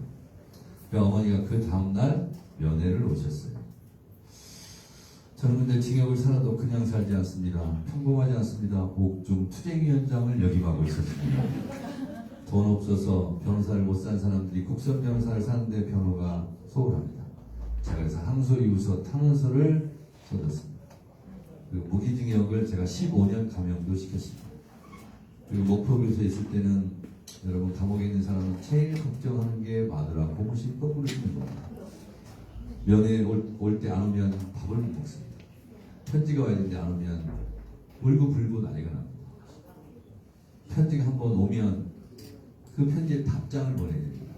그러니까 어머니가 그 다음날 면회를 오셨어요. 저는 근데 징역을 살아도 그냥 살지 않습니다. 평범하지 않습니다. 옥중 투쟁위원장을 역임하고 있었습니다. 돈 없어서 변호사를 못 산 사람들이 국선 변호사를 사는데 변호가 소홀합니다. 제가 그래서 항소이유서 탄원서를 써줬습니다. 그리고 무기징역을 제가 15년 감형도 시켰습니다. 그리고 목포교수에 있을 때는 여러분 감옥에 있는 사람은 제일 걱정하는 게 마누라 고무신 거꾸로 입는 겁니다. 면회 올 때 안 오면 밥을 못 먹습니다. 편지가 와야 되는데 안 오면 울고 불고 난리가 납니다. 편지가 한번 오면 그 편지에 답장을 보내야 됩니다.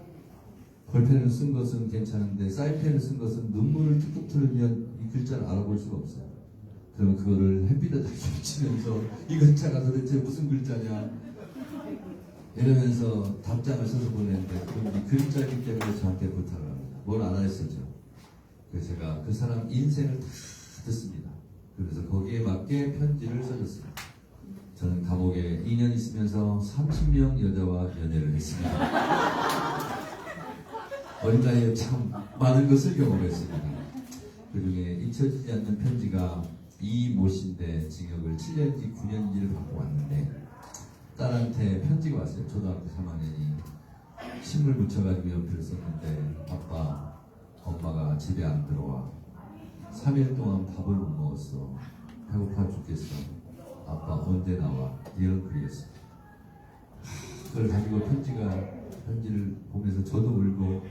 볼펜을 쓴 것은 괜찮은데 사인펜을 쓴 것은 눈물을 툭툭 틀으면 이 글자를 알아볼 수가 없어요. 그러면 그거를 햇빛에다 비치면서 이 글자가 도대체 무슨 글자냐 이러면서 답장을 써서 보내는데 이 글자이기 때문에 저한테 부탁을 합니다. 뭘 알아냈었죠. 그래서 제가 그 사람 인생을 다 듣습니다. 그래서 거기에 맞게 편지를 써줬습니다. 저는 감옥에 2년 있으면서 30명 여자와 연애를 했습니다. 어린 나이에 참 많은 것을 경험했습니다. 그 중에 잊혀지지 않는 편지가 이 모신데 징역을 7년인지 9년인지를 받고 왔는데 딸한테 편지가 왔어요. 초등학교 3학년이 신물 묻혀가지고 연필을 썼는데 아빠 엄마가 집에 안 들어와 3일 동안 밥을 못 먹었어. 배고파 죽겠어. 아빠 언제 나와? 이런 글이었어요. 그걸 가지고 편지를 보면서 저도 울고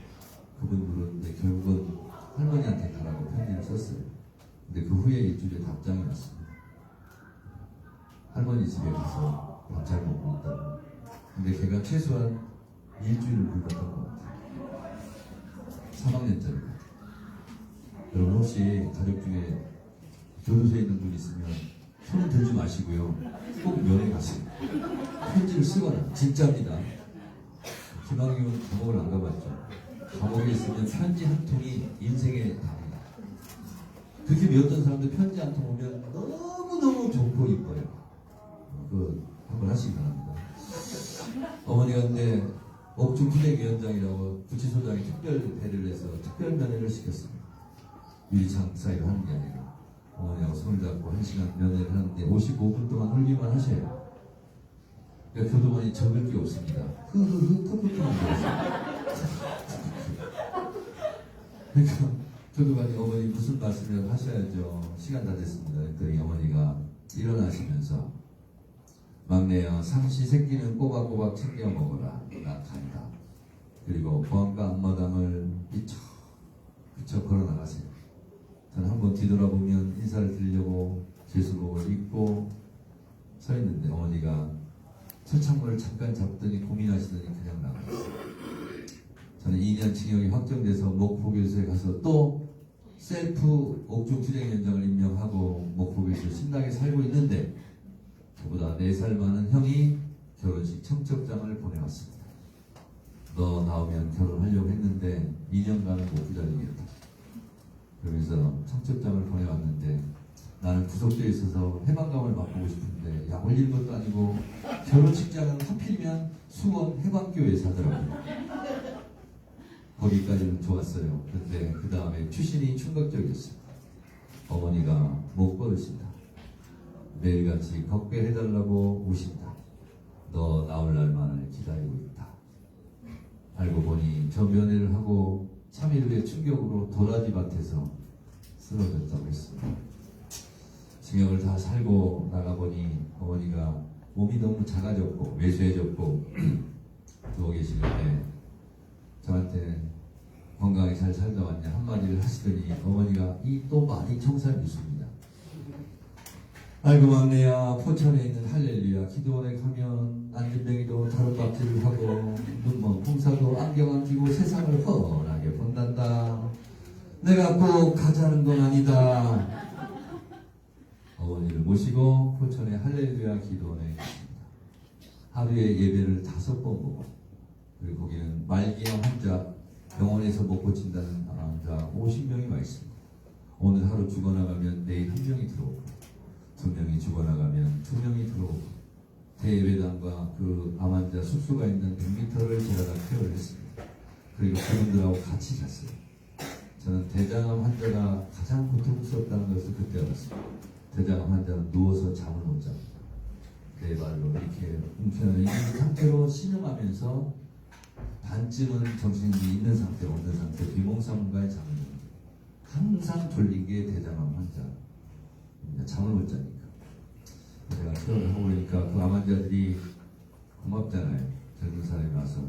그분도 울었는데 결국은 할머니한테 가라고 편지를 썼어요. 근데 그 후에 일주일에 답장이 왔습니다. 할머니 집에 가서 밥 잘 먹고 있다고. 근데 걔가 최소한 일주일을 굶었던 것 같아요. 3학년짜리가. 여러분 혹시 가족 중에 교도소에 있는 분 있으면 손을 들지 마시고요. 꼭 면회 가세요. 편지를 쓰거나 진짜입니다. 김학용은 감옥을 안 가봤죠. 감옥에 있으면 편지 한 통이 인생의 답이다. 그렇게 배웠던 사람들 편지 한 통 오면 너무너무 좋고 이뻐요. 그거 한번 하시기 바랍니다. 어머니가 근데 옥중 투쟁위원장이라고 구치소장이 특별 배려를 해서 특별 면회를 시켰습니다. 유리창 사이로 하는 게 아니라 어머니하고 손을 잡고 1시간 면회를 하는데 55분 동안 울기만 하셔요. 그러니까 교도관이 적을 게 없습니다. 흐흐흐 푸푸푸만 들었어요. 그러니까 교도관이 어머니 무슨 말씀을 하셔야죠. 시간 다 됐습니다. 그랬더니 어머니가 일어나시면서 막내야 상시 새끼는 꼬박꼬박 챙겨 먹어라. 나 간다. 그리고 보안과 앞마당을 비쳐 걸어 나가세요. 저는 한번 뒤돌아보면 인사를 드리려고 제수복을 입고 서 있는데 어머니가 철창문을 잠깐 잡더니 고민하시더니 그냥 나갔어요. 저는 2년 징역이 확정돼서 목포교수에 가서 또 셀프 옥중 투쟁위원장을 임명하고 목포교수에 신나게 살고 있는데 저보다 4살 많은 형이 결혼식 청첩장을 보내왔습니다. 너 나오면 결혼하려고 했는데 2년간은 못 기다리겠다. 그러면서 청첩장을 보내왔는데 나는 구속되어 있어서 해방감을 맛보고 싶은데 약 올리는 것도 아니고 결혼식장은 하필이면 수원 해방교회에서 하더라고요. 거기까지는 좋았어요. 그런데 그 다음에 추신이 충격적이었어요. 어머니가 못 버릇신다. 매일같이 걱배해달라고 우신다. 너 나올 날만을 기다리고 있다. 알고 보니 저 면회를 하고 3일 후에 충격으로 도라지 밭에서 쓰러졌다고 했습니다. 징역을 다 살고 나가보니 어머니가 몸이 너무 작아졌고 왜소해졌고 누워 계시는데 저한테 건강히 잘 살다 왔냐 한마디를 하시더니 어머니가 이 또 많이 청산해 주십니다. 아이고 막내야, 포천에 있는 할렐루야 기도원에 가면 안전뱅이도 다른 밥질을 하고 눈먼 봉사도 안경 안 끼고 세상을 훤하게 본단다. 내가 꼭 가자는 건 아니다. 어머니를 모시고 포천의 할렐루야 기도원에 갔습니다. 하루에 예배를 5번 보고, 그리고 거기는 말기암 환자, 병원에서 못 고친다는 환자 50명이 와 있습니다. 오늘 하루 죽어나가면 내일 1명이 들어오고, 2명이 죽어나가면 2명이 들어오고, 대예배당과 그 암 환자 숙소가 있는 100m를 제가 다 케어를 했습니다. 그리고 그분들하고 같이 잤어요. 저는 대장암 환자가 가장 고통스럽다는 것을 그때 알았습니다. 대장암 환자는 누워서 잠을 못 잡니다. 네 발로 이렇게 움켜는 있는 상태로 신음하면서 반쯤은 정신이 있는 상태, 없는 상태, 비몽사몽간에 잠을 잡니다. 항상 졸린 게 대장암 환자. 잠을 못 자니까. 제가 체험을 하고 보니까 그 암 환자들이 고맙잖아요. 젊은 사람이 와서.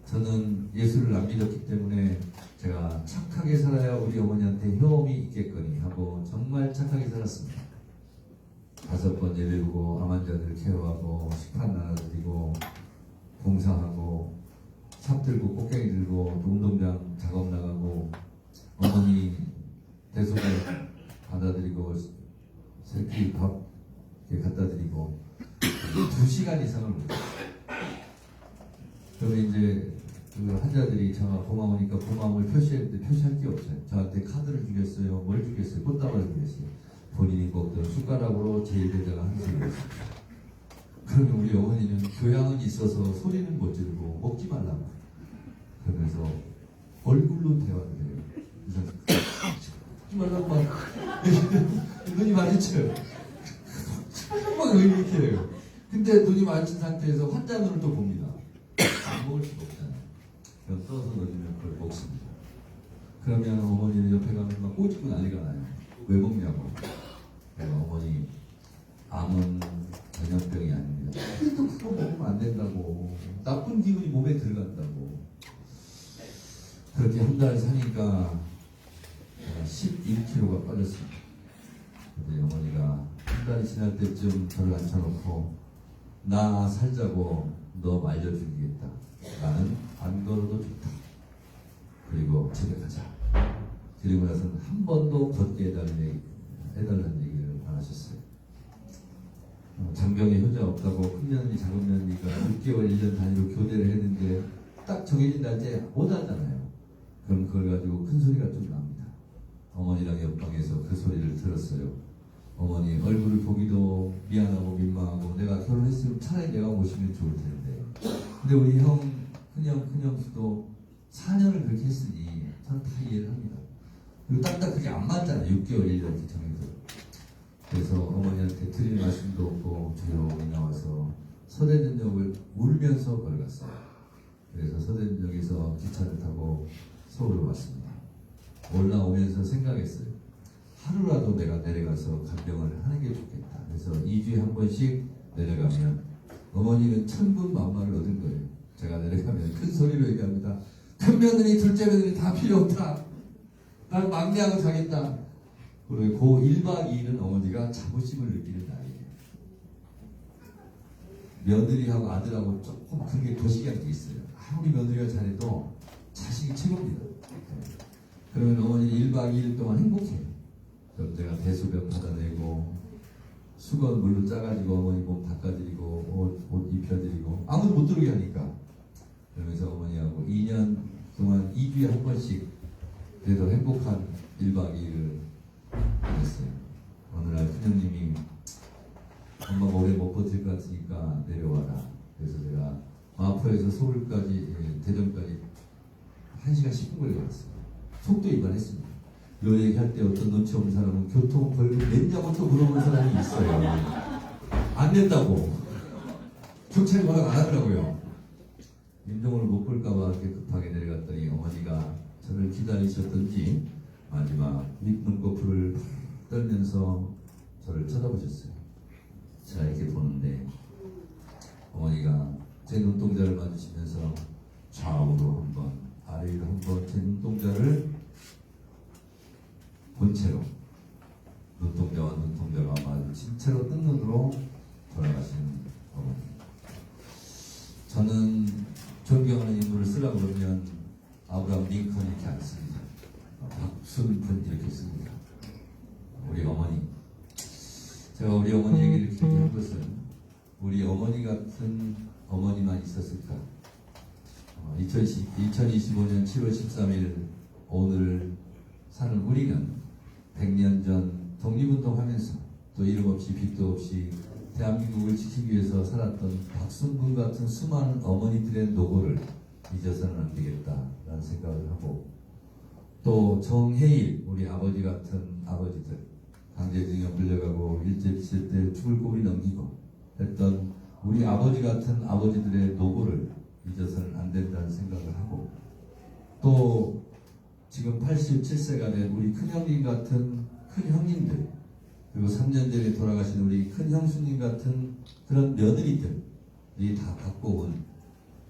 저는 예수를 안 믿었기 때문에 제가 착하게 살아야 우리 어머니한테 효험이 있겠거니 하고 정말 착하게 살았습니다. 5번 예배보고 암 환자들 케어하고 식판 나눠드리고 봉사하고 삽 들고 꽃갱이 들고 운동장 작업 나가고 어머니 대소변 받아들이고 새끼 밥 이렇게 갖다 드리고 2시간 이상을 못해요. 그러면 이제 그 환자들이 제가 고마우니까 고마움을 표시했는데 표시할 게 없어요. 저한테 카드를 주겠어요, 뭘 주겠어요, 꽃다발을 주겠어요. 본인이 먹던 숟가락으로 제일대자가 항상 이랬어요. 그러면 우리 어머니는 교양은 있어서 소리는 못 지르고 먹지 말라고. 그러면서 얼굴로 대화를 해요. 그래서 먹지 말라고 막 눈이 마주쳐요. 막 이렇게 해요. 근데 눈이 마주친 상태에서 환자 눈을 또 봅니다. 안 먹을 수가 없잖아요. 그럼 떠서 넣으면 그걸 먹습니다. 그러면 어머니는 옆에 가면 막 꼬집고 난리가 나요. 왜 먹냐고. 내가 어머니 암은 전염병이 아닙니다. 또 그거 먹으면 안 된다고. 나쁜 기운이 몸에 들어간다고. 그렇게 한 달 사니까 11kg가 빠졌습니다. 근데 어머니가 한 달이 지날 때쯤 저를 앉혀놓고 나 살자고 너 말려주겠다. 나는 안 걸어도 좋다. 그리고 집에 가자. 그리고 나서는 한 번도 걷게 해달라는 얘기를 안 하셨어요. 장병에 효자 없다고 큰 며느리 작은 며느리가 6개월 1년 단위로 교대를 했는데 딱 정해진 날짜에 못 하잖아요. 그럼 그걸 가지고 큰 소리가 좀 납니다. 어머니랑 옆방에서 그 소리를 들었어요. 어머니 얼굴을 보기도 미안하고 민망하고 내가 결혼했으면 차라리 내가 모시면 좋을 텐데. 근데 우리 큰형수도 4년을 그렇게 했으니 저는 다 이해를 합니다. 그리고 딱딱 그게 안 맞잖아요. 6개월 1년 정해서. 그래서 어머니한테 드릴 말씀도 없고 조용히 나와서 서대전역을 울면서 걸어갔어요. 그래서 서대전역에서 기차를 타고 서울로 왔습니다. 올라오면서 생각했어요. 하루라도 내가 내려가서 간병을 하는 게 좋겠다. 그래서 2주에 한 번씩 내려가면 어머니는 천군 만마를 얻은 거예요. 제가 내려가면 큰 소리로 얘기합니다. 큰 며느리, 둘째 며느리 다 필요 없다. 난 막내하고 자겠다. 그리고 그 1박 2일은 어머니가 자부심을 느끼는 날이에요. 며느리하고 아들하고 조금 그게 도시기한 게 있어요. 아무리 며느리가 잘해도 자식이 최고입니다. 그러면 어머니 1박 2일 동안 행복해요. 그럼 제가 대소변 받아내고 수건 물로 짜가지고 어머니 몸 닦아드리고 옷 입혀드리고 아무도 못 들어오게 하니까. 그러면서 어머니하고 2년 동안 2주에 한 번씩 그래도 행복한 1박 2일을 보냈어요. 어느 날 큰형님이 엄마가 오래 못 버틸 것 같으니까 내려와라. 그래서 제가 마포에서 서울까지 대전까지 1시간 10분 걸려갔어요. 속도 위반했습니다. 요 얘기할 때 어떤 눈치 없는 사람은 교통 벌금 냈냐고 또 물어보는 사람이 있어요. 안 냈다고. 경찰이 뭐라고 안 하더라고요. 임종을 못 볼까봐 이렇게 급하게 내려갔더니 어머니가 저를 기다리셨던지 마지막 눈꺼풀을 떨면서 저를 쳐다보셨어요. 제가 이렇게 보는데 어머니가 제 눈동자를 만지시면서 좌우로 한번 아래로 한번 제 눈동자를 본 채로 눈동자와 눈동자가 마주친 채로 뜬 눈으로 돌아가시는 어머니. 저는 존경하는 인물을 쓰라고 그러면 아브라함 링컨 이렇게 안 씁니다. 박순분 이렇게 씁니다. 우리 어머니. 제가 우리 어머니 얘기를 이렇게 한 것은 우리 어머니 같은 어머니만 있었을까? 2025년 7월 13일 오늘 사는 우리는 100년 전 독립운동하면서 또 이름 없이 빚도 없이 대한민국을 지키기 위해서 살았던 박순분 같은 수많은 어머니들의 노고를 잊어서는 안 되겠다라는 생각을 하고, 또 정해일 우리 아버지 같은 아버지들 강제징용 끌려가고 일제시대 때 죽을 고비 넘기고 했던 우리 아버지 같은 아버지들의 노고를 잊어서는 안 된다는 생각을 하고, 또 지금 87세가 된 우리 큰형님 같은 큰형님들, 그리고 3년 전에 돌아가신 우리 큰형수님 같은 그런 며느리들이 다 갖고 온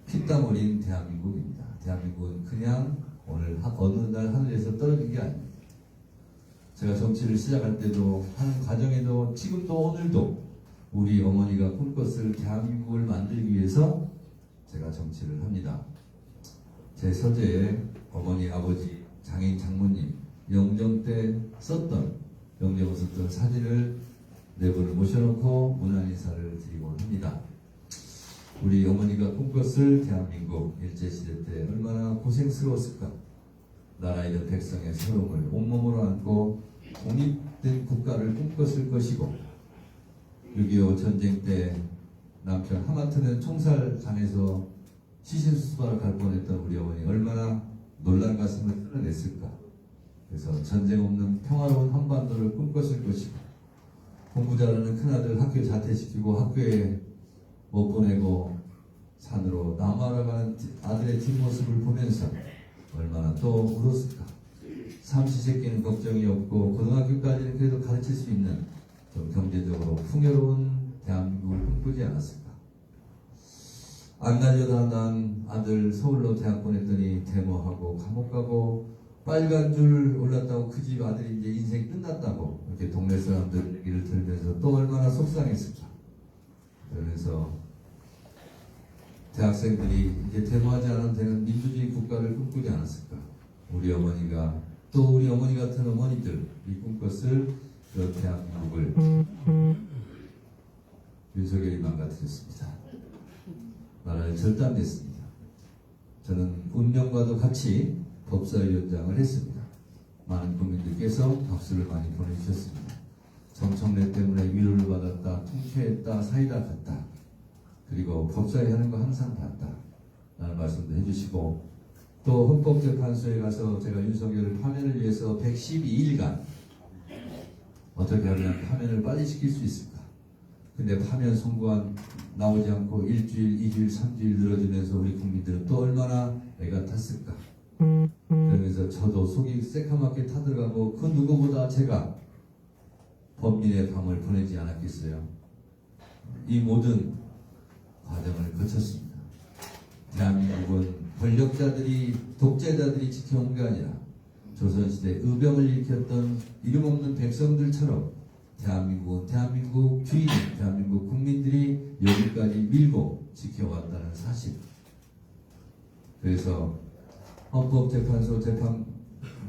피땀 어린 대한민국입니다. 대한민국은 그냥 오늘 어느 날 하늘에서 떨어진 게 아닙니다. 제가 정치를 시작할 때도 하는 과정에도 지금도 오늘도 우리 어머니가 꿈꿨을 대한민국을 만들기 위해서 제가 정치를 합니다. 제 서재에 어머니, 아버지, 장인, 장모님 영정 때 영정을 썼던 사진을 네 분을 모셔놓고 문안 인사를 드리곤 합니다. 우리 어머니가 꿈꿨을 대한민국 일제시대 때 얼마나 고생스러웠을까. 나라 잃은 백성의 서름을 온몸으로 안고 독립된 국가를 꿈꿨을 것이고, 6.25 전쟁 때 남편 하마터면 총살당해서 시신수습하러 갈 뻔했던 우리 어머니 얼마나 놀란 가슴을 끌어냈을까. 그래서 전쟁 없는 평화로운 한반도를 꿈꿨을 것이고, 공부 잘하는 큰아들 학교 자퇴시키고 학교에 못 보내고 산으로 남하러 가는 아들의 뒷모습을 보면서 얼마나 또 울었을까. 삼시세끼는 걱정이 없고 고등학교까지는 그래도 가르칠 수 있는 좀 경제적으로 풍요로운 대한민국을 꿈꾸지 않았을까. 안 날려다 난 아들 서울로 대학 보냈더니 데모하고 감옥 가고 빨간 줄 올랐다고 그 집 아들이 이제 인생 끝났다고 이렇게 동네 사람들 얘기를 들으면서 또 얼마나 속상했을까. 그러면서 대학생들이 이제 데모하지 않아도 되는 민주주의 국가를 꿈꾸지 않았을까. 우리 어머니가 또 우리 어머니 같은 어머니들이 꿈꿨을 그 대한민국을 윤석열이 망가뜨렸습니다. 나라를 절단됐습니다. 저는 운명과도 같이 법사위원장을 했습니다. 많은 국민들께서 박수를 많이 보내주셨습니다. 정청래 때문에 위로를 받았다, 통쾌했다, 사이다 갔다. 그리고 법사위 하는 거 항상 봤다 라는 말씀도 해주시고, 또 헌법재판소에 가서 제가 윤석열을 파면을 위해서 112일간 어떻게 하면 파면을 빨리 시킬 수 있을까. 근데 파면 선고안 나오지 않고 일주일, 2주일, 3주일 늘어지면서 우리 국민들은 또 얼마나 애가 탔을까. 그러면서 저도 속이 새카맣게 타들어가고 그 누구보다 제가 범민의 밤을 보내지 않았겠어요. 이 모든 과정을 거쳤습니다. 대한민국은 권력자들이, 독재자들이 지켜온 게 아니라 조선시대 의병을 일으켰던 이름 없는 백성들처럼 대한민국은 대한민국 주인, 대한민국 국민들이 여기까지 밀고 지켜왔다는 사실. 그래서 헌법재판소 재판을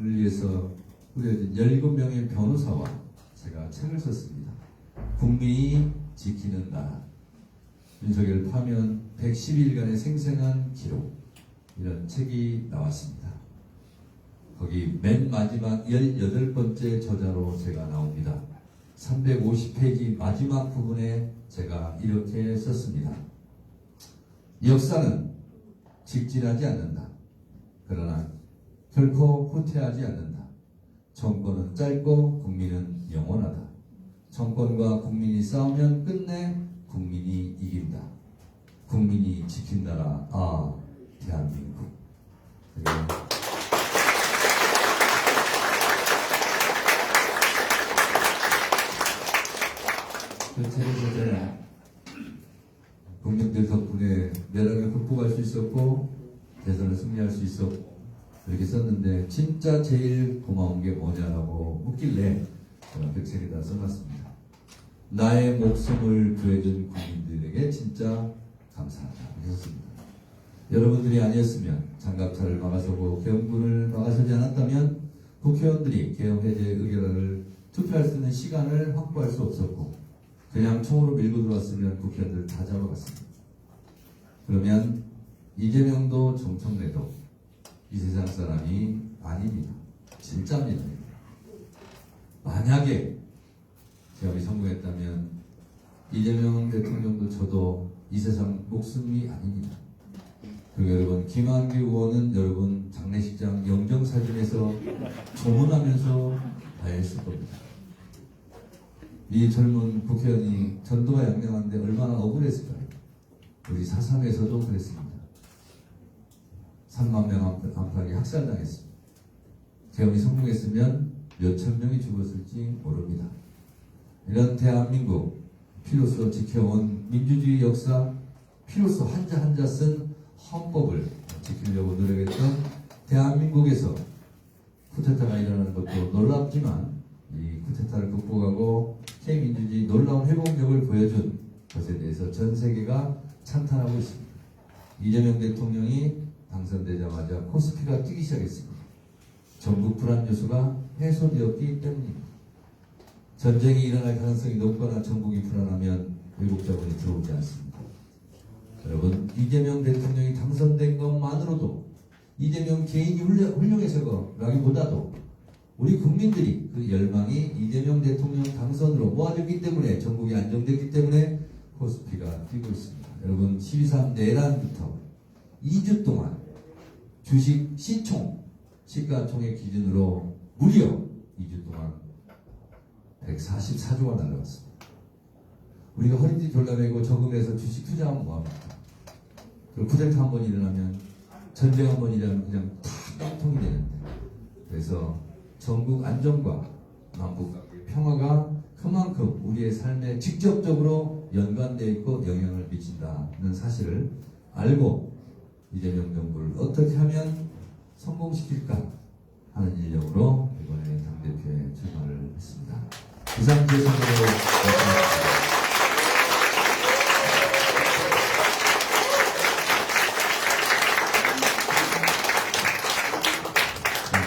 위해서 꾸려진 17명의 변호사와 제가 책을 썼습니다. 국민이 지키는 나라, 윤석열 파면 110일간의 생생한 기록, 이런 책이 나왔습니다. 거기 맨 마지막 18번째 저자로 제가 나옵니다. 350페이지 마지막 부분에 제가 이렇게 썼습니다. 역사는 직진하지 않는다. 그러나 결코 후퇴하지 않는다. 정권은 짧고 국민은 영원하다. 정권과 국민이 싸우면 끝내 국민이 이긴다. 국민이 지킨 나라, 대한민국. 그 체제는 국민들 덕분에 내란을 극복할 수 있었고 대선을 승리할 수 있었고 그렇게 썼는데 진짜 제일 고마운 게 뭐냐라고 묻길래 제가 그 책에다 써놨습니다. 나의 목숨을 구해준 국민들에게 진짜 감사하다 했습니다. 여러분들이 아니었으면 장갑차를 막아서고 계엄군을 막아서지 않았다면 국회의원들이 계엄 해제 의결을 투표할 수 있는 시간을 확보할 수 없었고 그냥 총으로 밀고 들어왔으면 국회의원들 다 잡아갔습니다. 그러면 이재명도 정청래도 이 세상 사람이 아닙니다. 진짜입니다. 만약에 계엄이 성공했다면 이재명 대통령도 저도 이 세상 목숨이 아닙니다. 그리고 여러분 김한규 의원은 여러분 장례식장 영정사진에서 조문하면서 다했을 겁니다. 이 젊은 국회의원이 전도가 양명한데 얼마나 억울했을까요? 우리 4.3에서도 그랬습니다. 3만 명 안팎이 학살당했습니다. 계엄이 성공했으면 몇천 명이 죽었을지 모릅니다. 이런 대한민국 피로써 지켜온 민주주의 역사, 피로써 한자 한자 쓴 헌법을 지키려고 노력했던 대한민국에서 쿠데타가 일어나는 것도 놀랍지만 이 쿠데타를 극복하고 K민주주의 놀라운 회복력을 보여준 것에 대해서 전 세계가 찬탄하고 있습니다. 이재명 대통령이 당선되자마자 코스피가 뛰기 시작했습니다. 전국 불안 요소가 해소되었기 때문입니다. 전쟁이 일어날 가능성이 높거나 전국이 불안하면 외국 자본이 들어오지 않습니다. 여러분 이재명 대통령이 당선된 것만으로도 이재명 개인이 훌륭해서라기보다도 우리 국민들이 그 열망이 이재명 대통령 당선으로 모아졌기 때문에 전국이 안정됐기 때문에 코스피가 뛰고 있습니다. 여러분 12.3 내란부터 2주 동안 주식 시가총액 기준으로 무려 2주 동안 144조가 날라갔습니다. 우리가 허리띠 졸라매고 저금해서 주식 투자하면 뭐합니까? 그리고 쿠데타 한번 일어나면 전쟁 한번 일어나면 그냥 다 깡통이 되는데 그래서 전국 안정과 남북 평화가 그만큼 우리의 삶에 직접적으로 연관되어 있고 영향을 미친다는 사실을 알고 이재명 정부를 어떻게 하면 성공시킬까 하는 일념으로 이번에 당대표에 출마를 했습니다. 이상 제 선거로 말씀드립니다.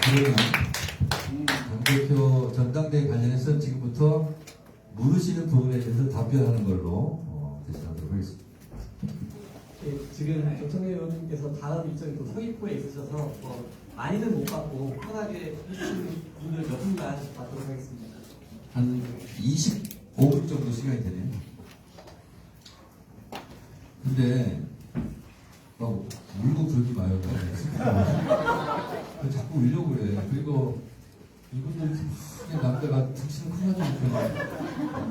그러면 당대표 전당대회 관련해서 지금부터 물으시는 부분에 대해서 답변하는 걸로 대신하도록 하겠습니다. 예, 지금 조청래 의원님께서 다음 일정이 또 서귀포에 있으셔서 많이는 못 받고 편하게 해주시는 분들 몇 분간 받도록 하겠습니다. 한 25분 정도 시간이 되네요. 근데 울고 그러지 마요. 자꾸 울려고 그래. 그리고 이분들 그냥 남자가 툭치는 커가지고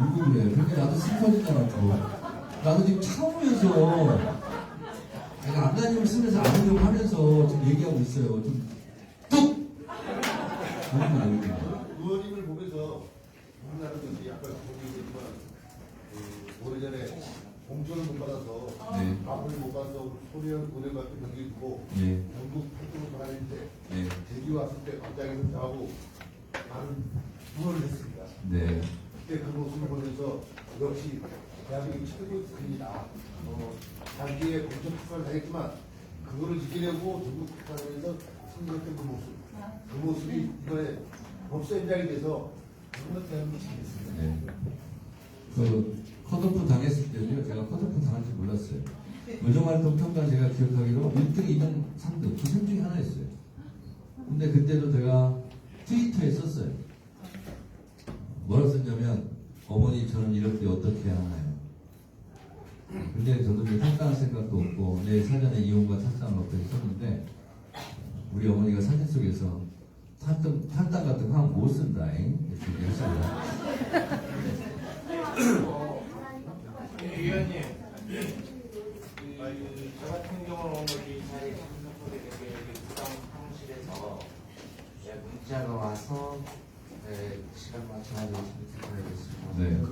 울고 그래. 그러니까 나도 슬퍼진다고. 나도 지금 참으면서 내가 안간힘을 쓰면서 안 하려고 하면서 지금 얘기하고 있어요. 좀 뚝! 의원님을 보면서 우리나라 것이 아까 보기지만 오래전에 공천을 못 받아서 밥을 못 받아서 소련 은행밖에 넘겨주고 전국 활동을 하는데 제주 왔을 때 갑자기 혼자하고 많은 후원을 했습니다. 그때 그 모습을 보면서 역시 대한민국 최고의 국민이다. 자기의 공천 투표를 하겠지만 그거를 지키려고 전국 투표하면서 승리했던 그 모습이 이번에 법사 현장이 돼서 정말 대한민국 잘했습니다. 그 컷오프 당했을 때도요, 제가 컷오프 당할 줄 몰랐어요. 의정활동 평가 제가 기억하기로 1등, 2등, 3등 그 셋 중에 하나였어요. 근데 그때도 제가 트위터에 썼어요. 뭐라고 썼냐면 어머니 저는 이럴 때 어떻게 해야 하나요? 근데 저도 탈당할 생각도 없고 내 사전에 이혼과 탈당을 어떻게 썼는데 우리 어머니가 사진 속에서 탈당 같은 거 하면 못 쓴다잉 이렇게 얘기하셨어요. 의원님, 시간 맞춰가지고 선택해야겠습니다. 네. 그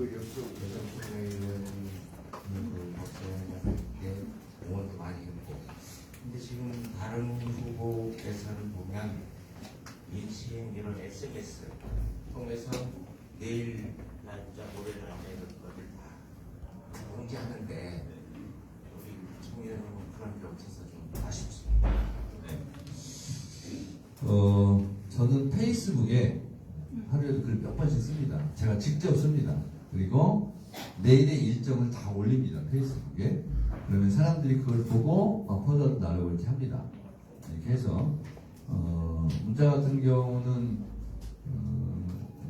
법사위원장께 응원도 많이 했고, 근데 지금 다른 후보께서는 보면 인시행기를 SMS 통해서 내일 날짜 모레 날짜 이런 것을 다 공지하는데 우리 총회는 그런 게 없어서 좀 아쉽습니다. 저는 페이스북에 하루에도 글 몇 번씩 씁니다. 제가 직접 씁니다. 그리고 내일의 일정을 다 올립니다. 페이스북에. 그러면 사람들이 그걸 보고 퍼즐 나르고 이렇게 합니다. 이렇게 해서 문자 같은 경우는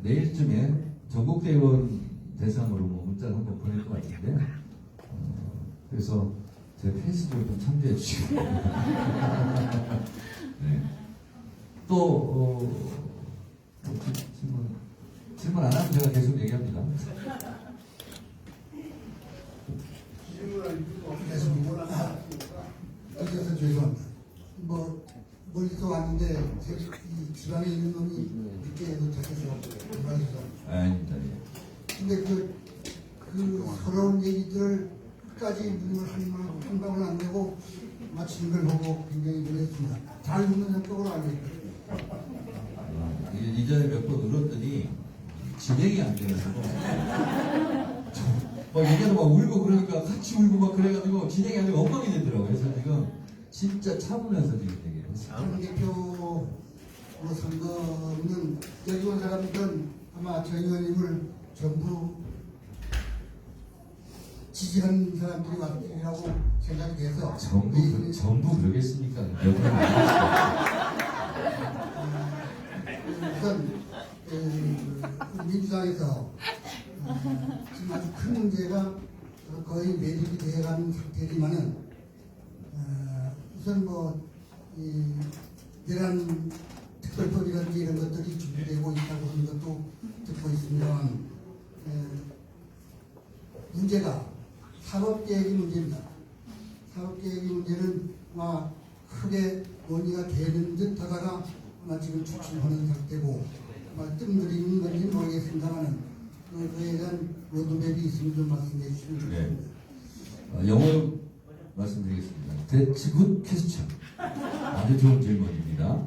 내일쯤에 전국대의원 대상으로 뭐 문자를 한번 보낼 것 같은데 그래서 제 페이스북을 좀 참조해 주시고 네. 또 질문 안 하면 제가 계속 얘기합니다. 질문을 계속 물어나 어디서 죄송합니다. 뭐 멀리서 왔는데 이 지방에 있는 놈이 늦게 도착해서 말해서. 아닙니다. 근데 그 서러운 얘기들을 끝까지 눈물 한 방울 안 내고 마치는 걸 보고 굉장히 놀랐습니다. 잘 듣는 성격으로 알고 있거든요. 이전에 몇 번 울었더니 진행이 안 되면서 막 얘기하다 막 울고 그러니까 같이 울고 막 그래가지고 진행이 안 되고 엉망이 되더라고요. 그래서 지금 진짜 참으면서 지금 얘기해요. 당대표로 선거는 여기 온 사람들은 아마 저 의원님을 전부 지지한 사람들이 왔다고 생각이 돼서 전부 그러겠습니까? 우선 민주당에서 지금 아주 큰 문제가 거의 매듭이 되어가는 상태지만은 우선 이 내란 특별법이라든지 이런 것들이 준비되고 있다고 하는 것도 듣고 있습니다만 문제가 사법개혁의 문제입니다. 사법개혁의 문제는 아마 크게 논의가 되는 듯 하다가 아마 지금 추진하는 상태고 아마 뜸들이는 건지 모르겠습니다만 그에 대한 로드맵이 있으면 좀 말씀해 주시면 좋겠습니다. 영어로 말씀드리겠습니다. That's a good question. 아주 좋은 질문입니다.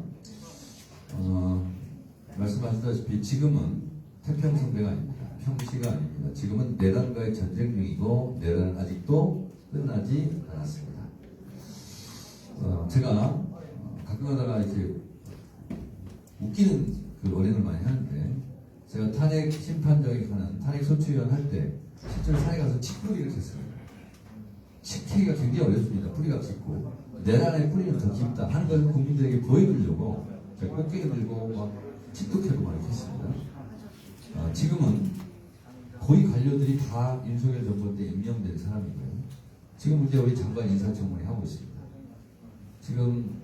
말씀하셨다시피 지금은 태평성대가 아닙니다. 평시가 아닙니다. 지금은 내란과의 전쟁 중이고 내란은 아직도 끝나지 않았습니다. 제가 가끔 하다가 이제 웃기는 그 언행을 많이 하는데 제가 탄핵 심판정에 관한 탄핵 소추위원 할 때 실제로 산에 가서 칡뿌리를 캤어요. 칡기가 굉장히 어렵습니다. 뿌리가 깊고 내란의 뿌리는 더 깊다 하는 것을 국민들에게 보여주려고 제가 꽃게를 들고 막 칡도 막 이렇게 했습니다. 지금은 고위 관료들이 다 윤석열 정부 때 임명된 사람이고요. 지금 이제 우리 장관 인사청문회 하고 있습니다. 지금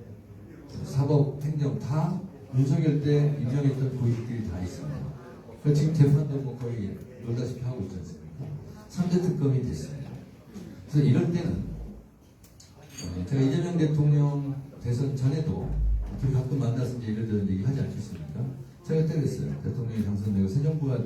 사법, 행정 다 윤석열 때 임명했던 고위들이 다 있습니다. 그러니까 지금 재판도 뭐 거의 놀다시피 하고 있지 않습니까? 3대 특검이 됐습니다. 그래서 이럴 때는 제가 이재명 대통령 대선 전에도 둘이 가끔 만나서 이제 이런저런 얘기 하지 않겠습니까? 제가 그때 그랬어요. 대통령이 당선되고 새 정부가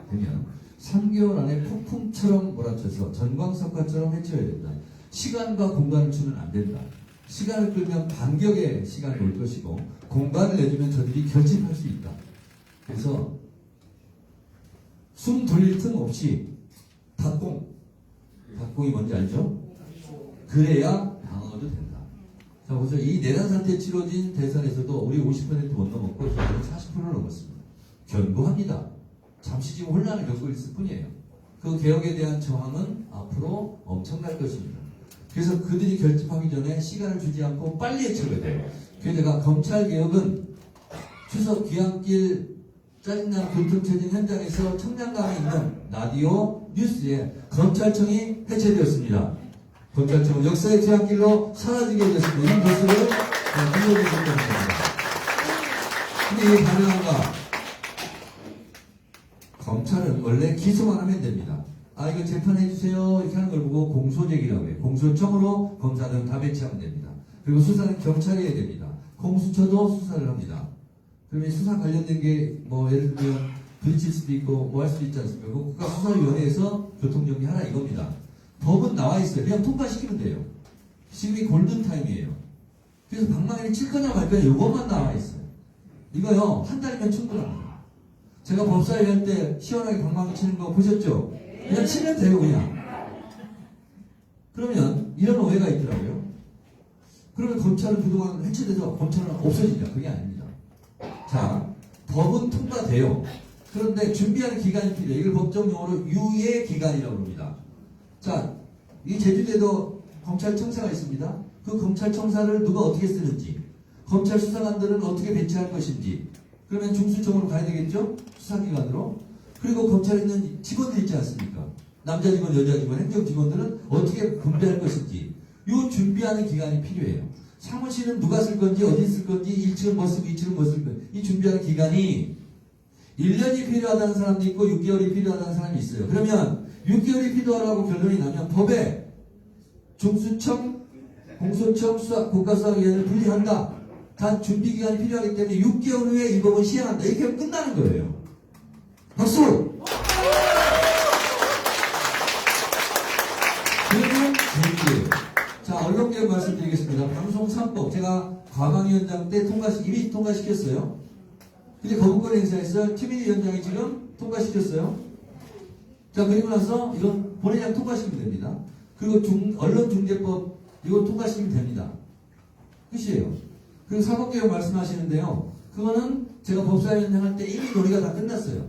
되면 3개월 안에 폭풍처럼 몰아쳐서 전광석화처럼 해쳐야 된다. 시간과 공간을 주면 안 된다. 시간을 끌면 반격의 시간이 올 것이고 공간을 내주면 저들이 결집할 수 있다. 그래서 숨 돌릴 틈 없이 박공이 뭔지 알죠? 그래야 방어도 된다. 자, 보세요. 이 내란 사태 치러진 대선에서도 우리 50% 못 넘었고 저희는 40%를 넘었습니다. 견고합니다. 잠시 지금 혼란을 겪고 있을 뿐이에요. 그 개혁에 대한 저항은 앞으로 엄청날 것입니다. 그래서 그들이 결집하기 전에 시간을 주지 않고 빨리 해쳐야 돼요. 그래서 제가 검찰개혁은 추석 귀향길 짜증난 교통체증 현장에서 청량감이 있는 라디오 뉴스에 검찰청이 해체되었습니다. 검찰청은 역사의 귀향길로 사라지게 되었습니다. 이런 뉴스를 들려주셨던 겁니다. 근데 이게 가능한가? 검찰은 원래 기소만 하면 됩니다. 이거 재판해주세요 이렇게 하는 걸 보고 공소제기라고 해요. 공소청으로 검사들은 다 배치하면 됩니다. 그리고 수사는 경찰이 해야 됩니다. 공수처도 수사를 합니다. 그러면 수사 관련된 게 뭐 예를 들면 부딪힐 수도 있고 뭐 할 수도 있지 않습니까? 그 국가수사위원회에서 교통정리하라 이겁니다. 법은 나와 있어요. 그냥 통과시키면 돼요. 지금이 골든타임이에요. 그래서 방망이를 칠 거냐 말 거냐 이것만 나와 있어요. 이거요 한 달이면 충분합니다. 제가 법사위 할 때 시원하게 방망이 치는 거 보셨죠? 그냥 치면 돼요 그냥. 그러면 이런 오해가 있더라고요. 그러면 검찰은 그동안 해체돼서 검찰은 없어지냐? 그게 아닙니다. 자, 법은 통과돼요. 그런데 준비하는 기간이 필요해요. 이걸 법정용어로 유예 기간이라고 합니다. 자, 이 제주도에도 검찰청사가 있습니다. 그 검찰청사를 누가 어떻게 쓰는지, 검찰 수사관들은 어떻게 배치할 것인지, 그러면 중수청으로 가야 되겠죠? 수사기관으로. 그리고 검찰에 있는 직원들 있지 않습니까? 남자 직원, 여자 직원, 행정 직원들은 어떻게 분배할 것인지, 이 준비하는 기간이 필요해요. 사무실은 누가 쓸 건지, 어디 쓸 건지, 1층은 뭐 쓰고 2층은 뭐 쓸 건지, 이 준비하는 기간이 1년이 필요하다는 사람도 있고 6개월이 필요하다는 사람이 있어요. 그러면 6개월이 필요하다고 결론이 나면 법에 중수청, 공소청, 국가수사위원회를 분리한다. 단 준비기간이 필요하기 때문에 6개월 후에 이 법은 시행한다. 이렇게 하면 끝나는 거예요. 박수! 그러면 재밌게요. 자, 언론개혁 말씀드리겠습니다. 방송 3법 제가 과방위원장 때 이미 통과시켰어요. 근데 거부권 행사에서 최민희 위원장이 지금 통과시켰어요. 자, 그리고 나서 이건 본회의장 통과시키면 됩니다. 그리고 언론중재법 이거 통과시키면 됩니다. 끝이에요. 그리고 사법개혁 말씀하시는데요. 그거는 제가 법사위원장 할 때 이미 논의가 다 끝났어요.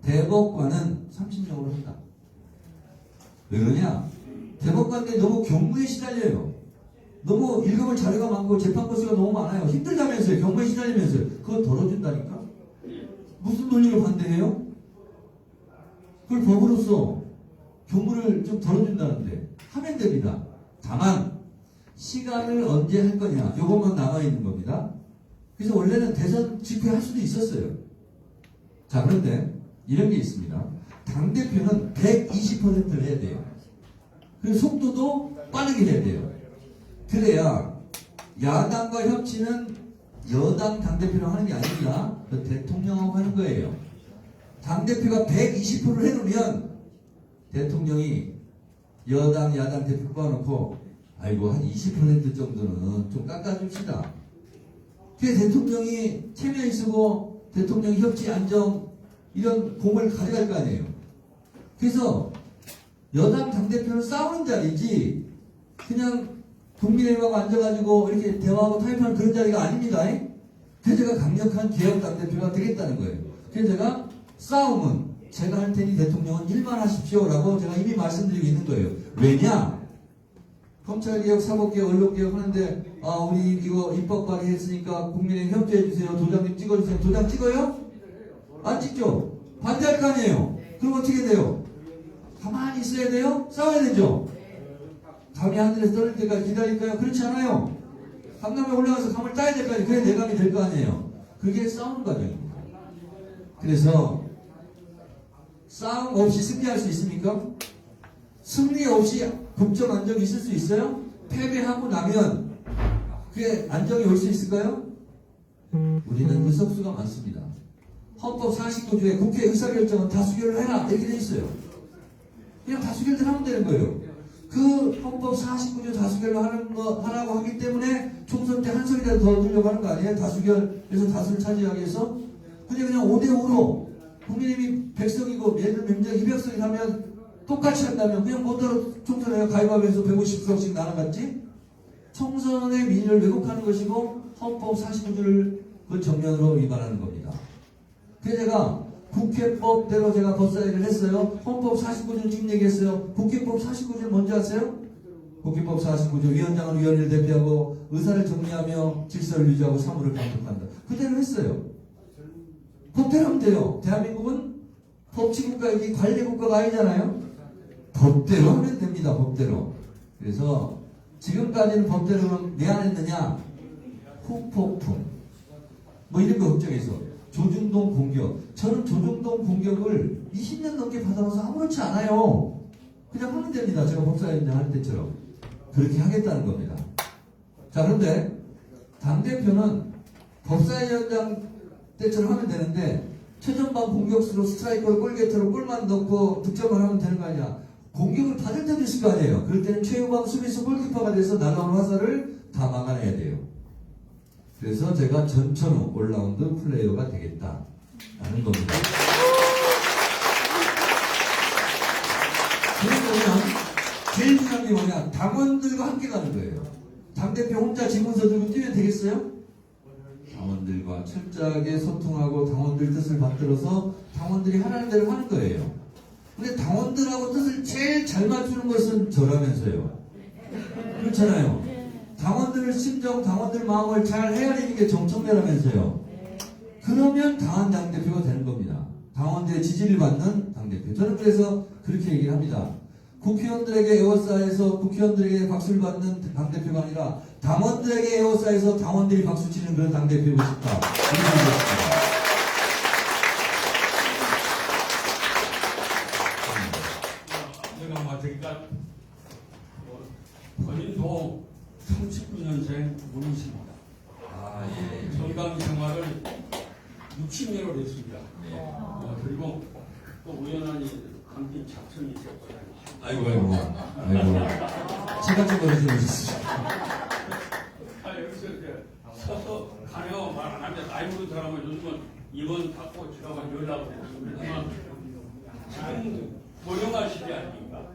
대법관은 30명으로 한다. 왜 그러냐? 대법관들이 너무 경무에 시달려요. 너무 읽어볼 자료가 많고 재판 건수가 너무 많아요. 힘들다면서요. 경무에 시달리면서요. 그거 덜어준다니까? 무슨 논리로 반대해요? 그걸 법으로서 경무를 좀 덜어준다는데 하면 됩니다. 다만 시간을 언제 할 거냐 이것만 남아있는 겁니다. 그래서 원래는 대선 집회할 수도 있었어요. 자, 그런데 이런 게 있습니다. 당대표는 120%를 해야 돼요. 그리고 속도도 빠르게 해야 돼요. 그래야 야당과 협치는 여당 당대표랑 하는 게 아닙니다. 대통령하고 하는 거예요. 당대표가 120%를 해놓으면 대통령이 여당, 야당 대표 뽑아놓고 아이고 한 20% 정도는 좀 깎아줍시다. 그래서 대통령이 체면이 쓰고 대통령 협치 안정 이런 공을 가져갈 거 아니에요. 그래서 여당 당대표는 싸우는 자리지 그냥 국민의힘하고 앉아가지고 이렇게 대화하고 타협하는 그런 자리가 아닙니다. 그래서 제가 강력한 개혁 당대표가 되겠다는 거예요. 그래서 제가 싸움은 제가 할 테니 대통령은 일만 하십시오 라고 제가 이미 말씀드리고 있는 거예요. 왜냐? 검찰개혁, 사법개혁, 언론개혁 하는데 우리 이거 입법 발의했으니까 국민의 협조해주세요. 도장 좀 찍어주세요. 도장 찍어요? 안 찍죠? 반대할 거 아니에요? 그럼 어떻게 돼요? 가만히 있어야 돼요? 싸워야 되죠? 감이 하늘에서 떨어질 때까지 기다릴까요? 그렇지 않아요. 감남에 올라가서 감을 따야 될 거 아니에요. 그래 내감이 될 거 아니에요. 그게 싸우는 과정입니다. 그래서 싸움 없이 승리할 수 있습니까? 승리 없이 법적 안정이 있을 수 있어요? 패배하고 나면 그게 안정이 올 수 있을까요? 우리는 의석수가 많습니다. 헌법 49조에 국회 의사결정은 다수결을 해라 이렇게 돼 있어요. 그냥 다수결을 하면 되는 거예요. 그 헌법 49조 다수결로 하라고 하기 때문에 총선 때 한 석이라도 더 얻으려고 하는 거 아니에요? 다수결에서 다수를 차지하기 위해서. 근데 그냥 5대5로 국민의힘이 100석이고 예를 들면 200석이 하면 똑같이 한다면 그냥 뭐더러 총선에 가위바위보해서 150석씩 나눠갔지? 총선의 민의를 왜곡하는 것이고 헌법 49조를 그 정면으로 위반하는 겁니다. 그래서 제가 국회법대로 제가 법사위를 했어요. 헌법 49조 지금 얘기했어요. 국회법 49조를 뭔지 아세요? 국회법 49조 위원장은 위원회를 대표하고 의사를 정리하며 질서를 유지하고 사무를 감독한다. 그대로 했어요. 법대로 하면 돼요. 대한민국은 법치국가이기 관리국가가 아니잖아요. 법대로 하면 됩니다. 법대로. 그래서 지금까지는 법대로는 왜 안 했느냐? 후폭풍 뭐 이런 거 걱정해서 조중동 공격. 저는 조중동 공격을 20년 넘게 받아와서 아무렇지 않아요. 그냥 하면 됩니다. 제가 법사위원장 할 때처럼. 그렇게 하겠다는 겁니다. 자, 그런데 당대표는 법사위원장 때처럼 하면 되는데 최전방 공격수로 스트라이커로 골게터로 골만 넣고 득점을 하면 되는 거 아니야. 공격을 받을 때도 있을 거 아니에요. 그럴 때는 최후방 수비수 골키퍼가 돼서 날아오는 화살을 다 막아내야 돼요. 그래서 제가 전천후 올라운드 플레이어가 되겠다라는 겁니다. 그러면 제일 중요한 게 뭐냐? 당원들과 함께 가는 거예요. 당대표 혼자 지문서 들고 뛰면 되겠어요? 당원들과 철저하게 소통하고 당원들 뜻을 받들어서 당원들이 하라는 대로 하는 거예요. 근데 당원들하고 뜻을 제일 잘 맞추는 것은 저라면서요. 그렇잖아요. 당원들 심정, 당원들 마음을 잘 헤아리는 게 정청래라면서요. 그러면 당한 당대표가 되는 겁니다. 당원들의 지지를 받는 당대표. 저는 그래서 그렇게 얘기를 합니다. 국회의원들에게 에워싸여서 국회의원들에게 박수를 받는 당대표가 아니라 당원들에게 에워싸여서 당원들이 박수 치는 그런 당대표고 싶다. 이렇게 얘기했습니다. 제가 맞으니까 본인도 39년생 문이십니다. 아, 예. 정당 생활을 60년을 했습니다. 그리고 또 우연하니 감기 작성이 있었어요. 아이고. 시간적 어르신 오셨어요. 여기서 이제 서서 가네요 말 안 하면 나이 먹은 사람은 요즘은 입원 닫고 제가 연락을 했습니다만 지금 고령화 시대 아닙니까?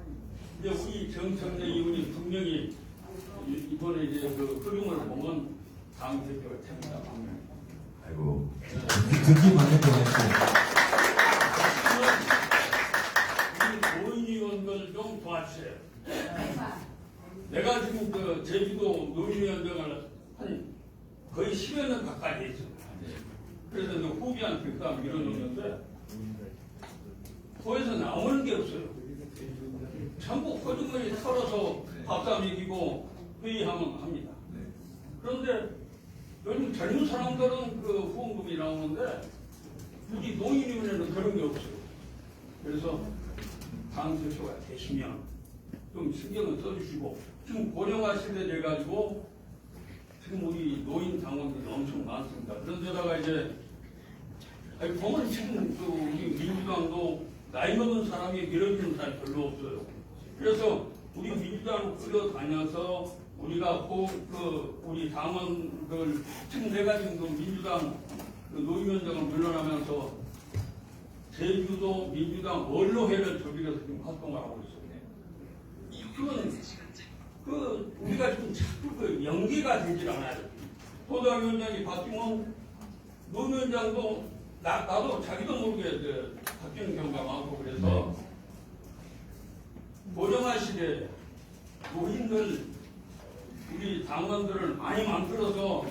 이제 우리 정청래 의원이 분명히 이번에 이제 그 흐름을 보면 당 대표가 됩니다. 아이고. 듣기만 해도 우리 노인위원들 좀 도와주세요. 내가 지금 그 제주도 노인위원장을 한 거의 10여 년 가까이 했습니다. 그래서 이제 후기한테 그다음 밀어놓는데 거기서 나오는 게 없어요. 전부 허주머니 털어서 밥상 이기고 회의하면 합니다. 그런데 요즘 젊은 사람들은 그 후원금이 나오는데 우리 노인위원회는 그런 게 없어요. 그래서 당 대표가 되시면 좀 신경을 써주시고 지금 고령화 시대 돼가지고 지금 우리 노인 당원들이 엄청 많습니다. 그런데다가 이제 보면 지금 그 우리 민주당도 나이 먹은 사람이 밀어주는 사람이 별로 없어요. 그래서 우리 민주당을 끌어다녀서 우리가 우리 당원들 지금 내가 지금 그 민주당 그 노인위원장을 물러나면서 제주도 민주당 원로회를 조직해서 지금 활동을 하고 있어요. 그건 우리가 지금 자꾸 그 연계가 되질 않아요. 도당위원장이 바뀌면 노위원장도 나도 자기도 모르게 바뀌는 경우가 많고 그래서 고령화 시대 노인들 우리 당원들을 많이 만들어서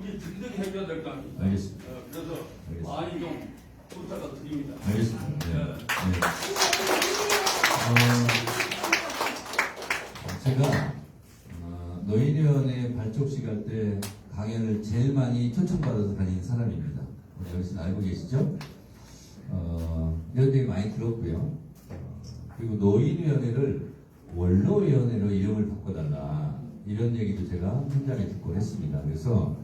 우리 든든히 해줘야 될 거 아닙니까? 알겠습니다. 그래서 알겠습니다. 많이 좀 부탁을 드립니다. 알겠습니다. 제가 노인위원회 발족식 할 때 강연을 제일 많이 초청받아서 다니는 사람입니다. 우리 어르신 알고 계시죠? 이런 얘기 많이 들었고요. 그리고 노인위원회를 원로위원회로 이름을 바꿔달라 이런 얘기도 제가 현장에 듣곤 했습니다. 그래서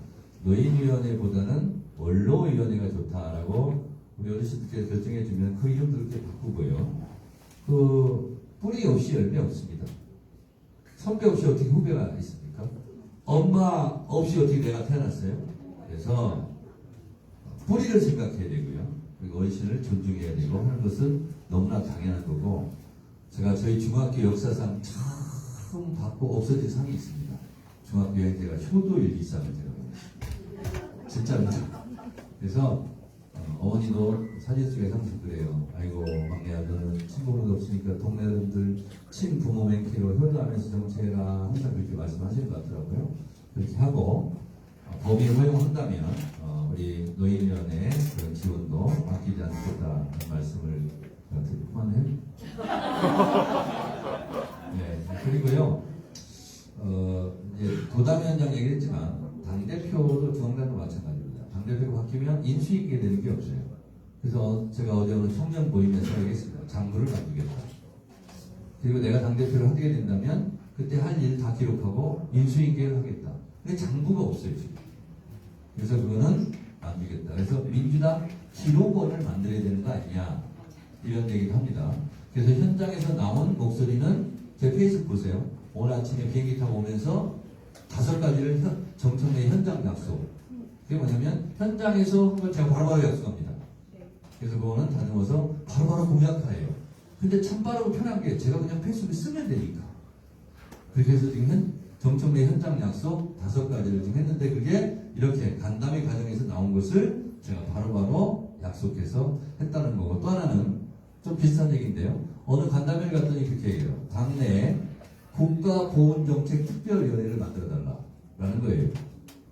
노인위원회보다는 원로위원회가 좋다라고 우리 어르신들께서 결정해주면 그 이름도 그렇게 바꾸고요. 그 뿌리 없이 열매 없습니다. 선배 없이 어떻게 후배가 있습니까? 엄마 없이 어떻게 내가 태어났어요? 그래서 뿌리를 생각해야 되고요. 그리고 어르신을 존중해야 되고 하는 것은 너무나 당연한 거고 제가 저희 중학교 역사상 처음 받고 없어진 상이 있습니다. 중학교 여행 때가 효도 일기상을 제가 진짜입니다. 그래서 어머니도 사진 속에 항상 그래요. 아이고 막내 아들은 친구도 없으니까 동네들 친부모 맹키로 효도하면서 정치해라 항상 그렇게 말씀하시는 것 같더라고요. 그렇게 하고 법이 허용한다면 우리 노인위원회 그런 지원도 아끼지 않겠다는 말씀을 드리고 그만해. 네, 그리고요 이제 도당위원장 얘기했지만 당대표도 중앙당도 마찬가지입니다. 당대표가 바뀌면 인수인계 되는 게 없어요. 그래서 제가 어제 오늘 청년 모임에서 얘기했습니다. 장부를 만들겠다. 그리고 내가 당대표를 하게 된다면 그때 할 일 다 기록하고 인수인계를 하겠다. 근데 장부가 없어요 지금. 그래서 그거는 만들겠다. 그래서 민주당 기록원을 만들어야 되는 거 아니냐 이런 얘기를 합니다. 그래서 현장에서 나온 목소리는 제 페이스북 보세요. 오늘 아침에 비행기 타고 오면서 5가지를 정청래 현장 약속. 그게 뭐냐면 현장에서 한 걸 제가 바로바로 약속합니다. 그래서 그거는 다듬어서 바로바로 공약화해요. 근데 참 빠르고 편한 게 제가 그냥 페이스북에 쓰면 되니까. 그렇게 해서 지금 정청래 현장 약속 5가지를 지금 했는데 그게 이렇게 간담회 과정에서 나온 것을 제가 바로바로 약속해서 했다는 거고, 또 하나는 좀 비슷한 얘기인데요. 어느 간담회를 갔더니 그렇게 얘기해요. 당내에 국가보훈정책특별위원회를 만들어달라라는 거예요.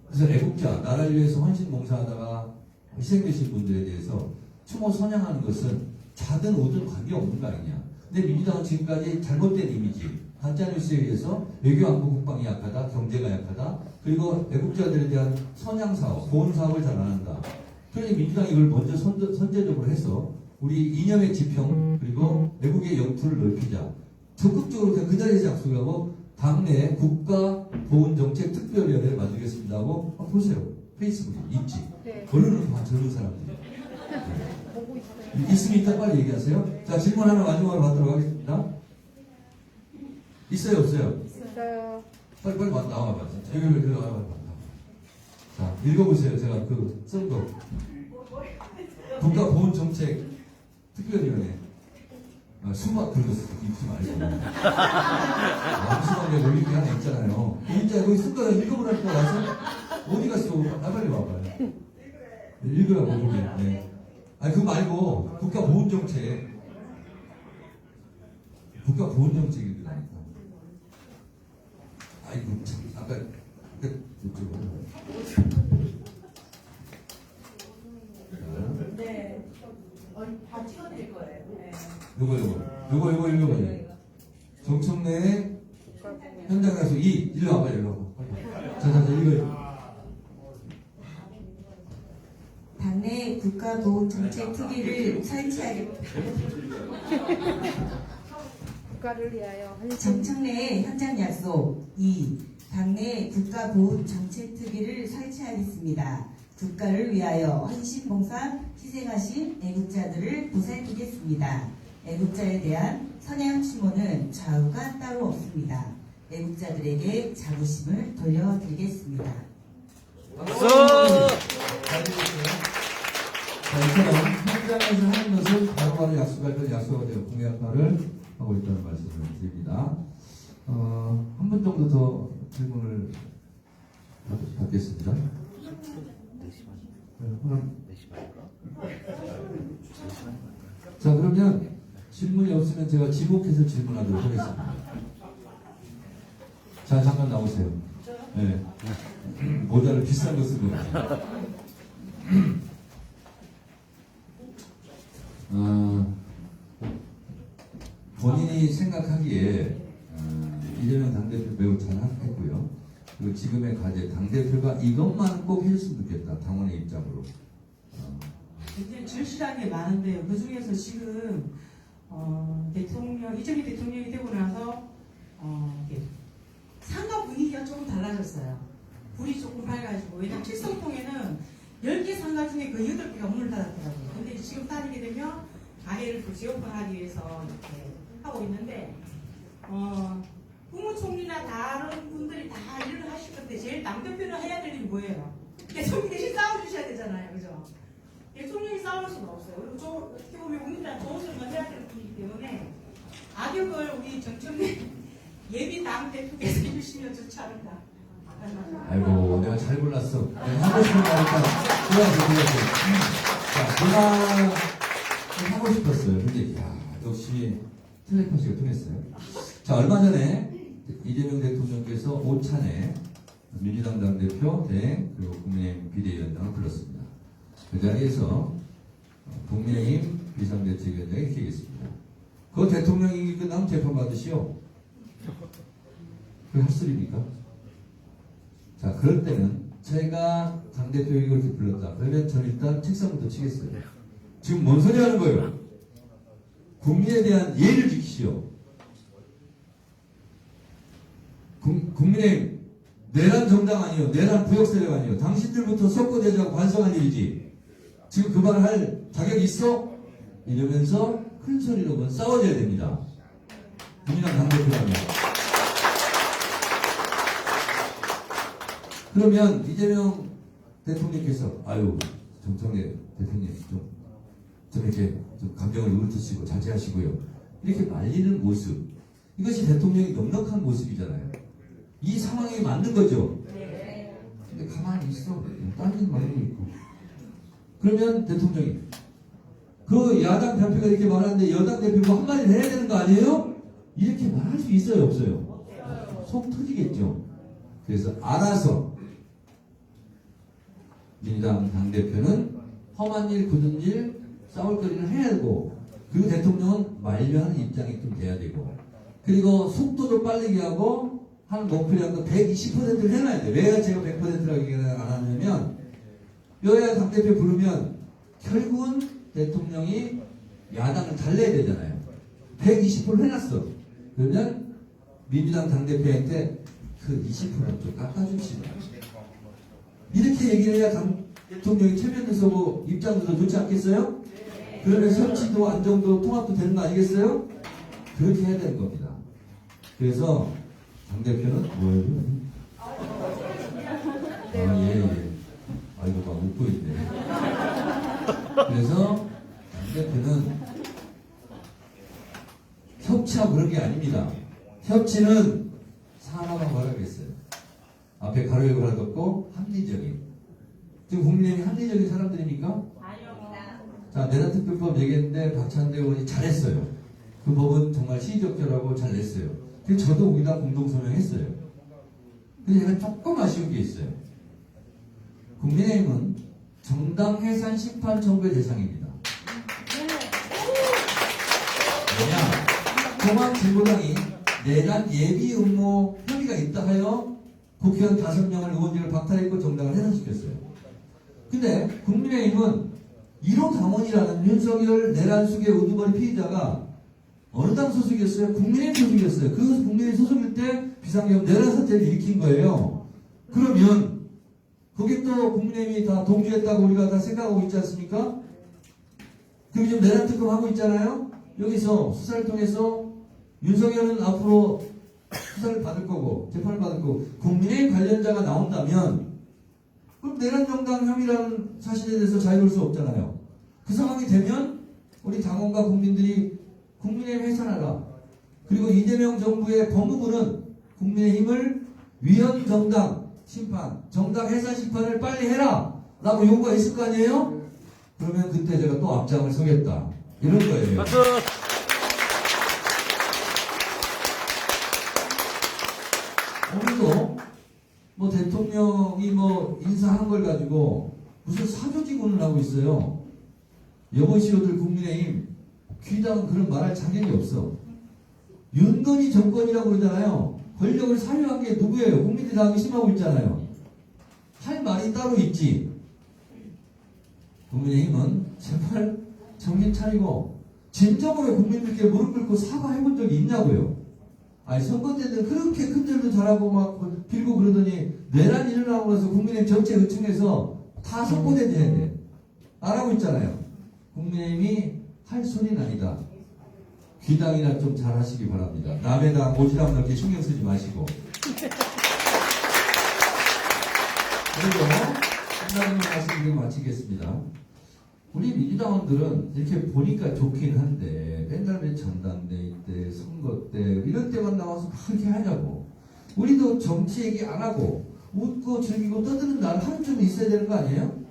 그래서 애국자, 나라를 위해서 헌신봉사하다가 희생되신 분들에 대해서 추모 선양하는 것은 자든 우든 관계없는 거 아니냐. 근데 민주당은 지금까지 잘못된 이미지, 가짜뉴스에 의해서 외교 안보 국방이 약하다, 경제가 약하다, 그리고 애국자들에 대한 선양사업, 보훈사업을 잘 안 한다. 그러니 민주당이 이걸 먼저 선제적으로 해서 우리 이념의 지평, 그리고 외국의 영토를 넓히자. 적극적으로 그냥 그 자리에서 약속하고 당내 국가보훈정책특별위원회를 만들겠습니다 하고 한번 보세요. 페이스북에 있지. 네. 언론은 다 젊은 사람들이. 보고 있어요. 있으면 이따 빨리 얘기하세요. 자, 질문 하나 마지막으로 받도록 하겠습니다. 있어요, 없어요? 있어요. 빨리 나와봐. 여기 나와봐. 자, 읽어보세요. 제가 쓴 거. 국가보훈정책 특별위원회. 수박 긁었어. 읽지 말고. 수박에 올린 게 하나 있잖아요. 진짜 여기 쓴 거 읽어보라니까 와서 어디 갔어? 빨리 와봐요. 읽으라고 좀 해. 네. 아니 그거 말고 국가보훈정책. 국가보훈정책이라니까. 아이고 참 아까 이쪽으로. 네. 다 찍어드릴 거예요. 네. 요거 읽어봐요. 정청래 현장 가서 일로 와봐요. 일로 와봐. 자, 읽어요. 당내 국가보훈정책특위를 설치하겠다. 국가를 위하여 정청래 현장 약속 2. 당내 국가보훈정책특위를 설치하겠습니다. 국가를 위하여 헌신봉사 희생하신 애국자들을 보살피겠습니다. 애국자에 대한 선양 추모는 좌우가 따로 없습니다. 애국자들에게 자부심을 돌려드리겠습니다. 박수! 자, 이처럼 현장에서 하는 것을 바로바로 약속할 때 약속을 되어 공약화를 하고 있다는 말씀을 드립니다. 한 분 정도 더 질문을 받겠습니다. 자, 그러면 질문이 없으면 제가 지목해서 질문하도록 하겠습니다. 자, 잠깐 나오세요. 네. 모자를 비싼 거 쓰고. 본인이 생각하기에 이재명 당대표 매우 잘했고요. 그리고 지금의 과제, 당대표가 이것만 꼭 해줬으면 좋겠다. 당원의 입장으로. 굉장히 절실한 게 많은데요. 그 중에서 지금 이재명 대통령이 되고 나서 상가 분위기가 조금 달라졌어요. 불이 조금 밝아지고, 왜냐면 칠성통에는 10개 상가 중에 그 8개가 문을 닫았더라고요. 근데 지금 따지게 되면 가해를 또 재오픈하기 위해서 이렇게 하고 있는데, 국무총리나 다른 분들이 다 일을 하실 건데 제일 당대표는 해야 될 일이 뭐예요? 대통령이 대신 싸워주셔야 되잖아요. 그죠? 대통령이 싸울 수가 없어요. 그리고 어떻게 보면 국민들한 좋은 소리만 해야 되는 분이기 때문에 악역을 우리 정청래 예비 당대표께서 해주시면 좋지 않을까. 아이고, 내가 잘 골랐어. 내가 하고 싶은 말이니까 골랐어. 자, 제가 하고 싶었어요. 근데 역시 텔레파시가 통했어요. 자, 얼마 전에 이재명 대통령께서 오찬에 민주당 당대표 그리고 국민의힘 비대위원장을 불렀습니다. 그 자리에서 국민의힘 비상대책위원장이 이렇게 얘기했습니다. 그 대통령이 끝나면 재판받으시오. 그게 헛소리입니까? 자, 그럴 때는 제가 당대표에게 그렇게 불렀다. 그러면 저는 일단 책상부터 치겠어요. 지금 뭔 소리 하는 거예요? 국민에 대한 예의를 지키시오. 국민의힘 내란 정당 아니에요. 내란 부역 세력 아니에요. 당신들부터 석고대자고 반성할 일이지. 지금 그 말을 할 자격이 있어? 이러면서 큰 소리로 그건 싸워줘야 됩니다. 민주당 당대표라면. 그러면 이재명 대통령께서 아유 정청래 대통령 좀 이렇게 좀 감정을 울트시고 자제하시고요. 이렇게 말리는 모습 이것이 대통령이 넉넉한 모습이잖아요. 이 상황에 맞는 거죠. 근데 가만히 있어. 딴짓 말고 있고. 그러면 대통령이 그 야당 대표가 이렇게 말하는데 여당 대표가 한마디를 해야 되는 거 아니에요? 이렇게 말할 수 있어요 없어요? 속 터지겠죠. 그래서 알아서 민주당 당대표는 험한 일 굳은 일 싸울 거리를 해야 되고 그리고 대통령은 만류하는 입장이 좀 돼야 되고 그리고 속도도 빠르게 하고 한 목표량도 120%를 해놔야 돼. 왜 제가 100%라고 얘기를 안 하냐면 여야 당대표 부르면 결국은 대통령이 야당을 달래야 되잖아요. 120% 해놨어. 그러면 민주당 당대표한테 그 20%는 좀 깎아줍시다. 이렇게 얘기를 해야 대통령이 체면도 서고 입장도 더 좋지 않겠어요? 그러면 설치도 안정도 통합도 되는 거 아니겠어요? 그렇게 해야 되는 겁니다. 그래서 당대표는 뭐예요? 예. 아, 이거 막 웃고 있네. 그래서 당대표는 협치하고 그런 게 아닙니다. 협치는 사람하고 하라겠어요. 앞에 가로역을 하고 합리적인. 지금 국민의힘이 합리적인 사람들입니까? 자, 내란특별법 얘기했는데 박찬대 의원이 잘했어요. 그 법은 정말 시의적절하고 잘 냈어요. 그래서 저도 우리 다 공동소명했어요. 근데 제가 조금 아쉬운 게 있어요. 국민의힘은 정당 해산 심판 청구의 대상입니다. 왜냐? 통합진보당이 내란 예비 음모 혐의가 있다 하여 국회의원 5명을 의원직을 박탈했고 정당을 해산시켰어요. 근데 국민의힘은 1호 당원이라는 윤석열 내란 수계 우두머리 피의자가 어느 당 소속이었어요? 국민의힘 소속이었어요. 그 국민의힘 소속일 때 비상계엄 내란 사태를 일으킨 거예요. 그러면 거기 또 국민의힘이 다 동조했다고 우리가 다 생각하고 있지 않습니까? 그리고 지금 내란 특검 하고 있잖아요. 여기서 수사를 통해서 윤석열은 앞으로 수사를 받을 거고 재판을 받을 거고 국민의힘 관련자가 나온다면 그럼 내란 정당 혐의라는 사실에 대해서 자유로울 수 없잖아요. 그 상황이 되면 우리 당원과 국민들이 국민의힘 해산하라. 그리고 이재명 정부의 법무부는 국민의힘을 위헌 정당 심판, 정당 해산 심판을 빨리 해라 라고 요구가 있을 거 아니에요? 그러면 그때 제가 또 앞장을 서겠다. 이런 거예요. 박수! 오늘도 뭐 대통령이 뭐 인사한 걸 가지고 무슨 사조직운을 하고 있어요. 여보시오들 국민의힘 귀당은 그런 말할 자격이 없어. 윤건희 정권이라고 그러잖아요. 권력을 사유한 게 누구예요? 국민들이 다 의심하고 있잖아요. 할 말이 따로 있지. 국민의힘은 제발 정신 차리고 진정으로 국민들께 무릎 꿇고 사과해본 적이 있냐고요. 아니 선거 때는 그렇게 큰절도 잘하고 막 빌고 그러더니 내란 일어나고 나서 국민의힘 전체 의총에서 다 선거대제 해야 돼. 안 하고 있잖아요. 국민의힘이 할 소리는 아니다. 귀당이나 좀 잘 하시기 바랍니다. 남의 당 오지랖 넓게 신경 쓰지 마시고. 그리고 한다는 말씀드리고 마치겠습니다. 우리 민주당원들은 이렇게 보니까 좋긴 한데 맨날 전당대회 때 선거 때 이런 때만 나와서 그렇게 하냐고. 우리도 정치 얘기 안 하고 웃고 즐기고 떠드는 날 하루쯤 있어야 되는 거 아니에요?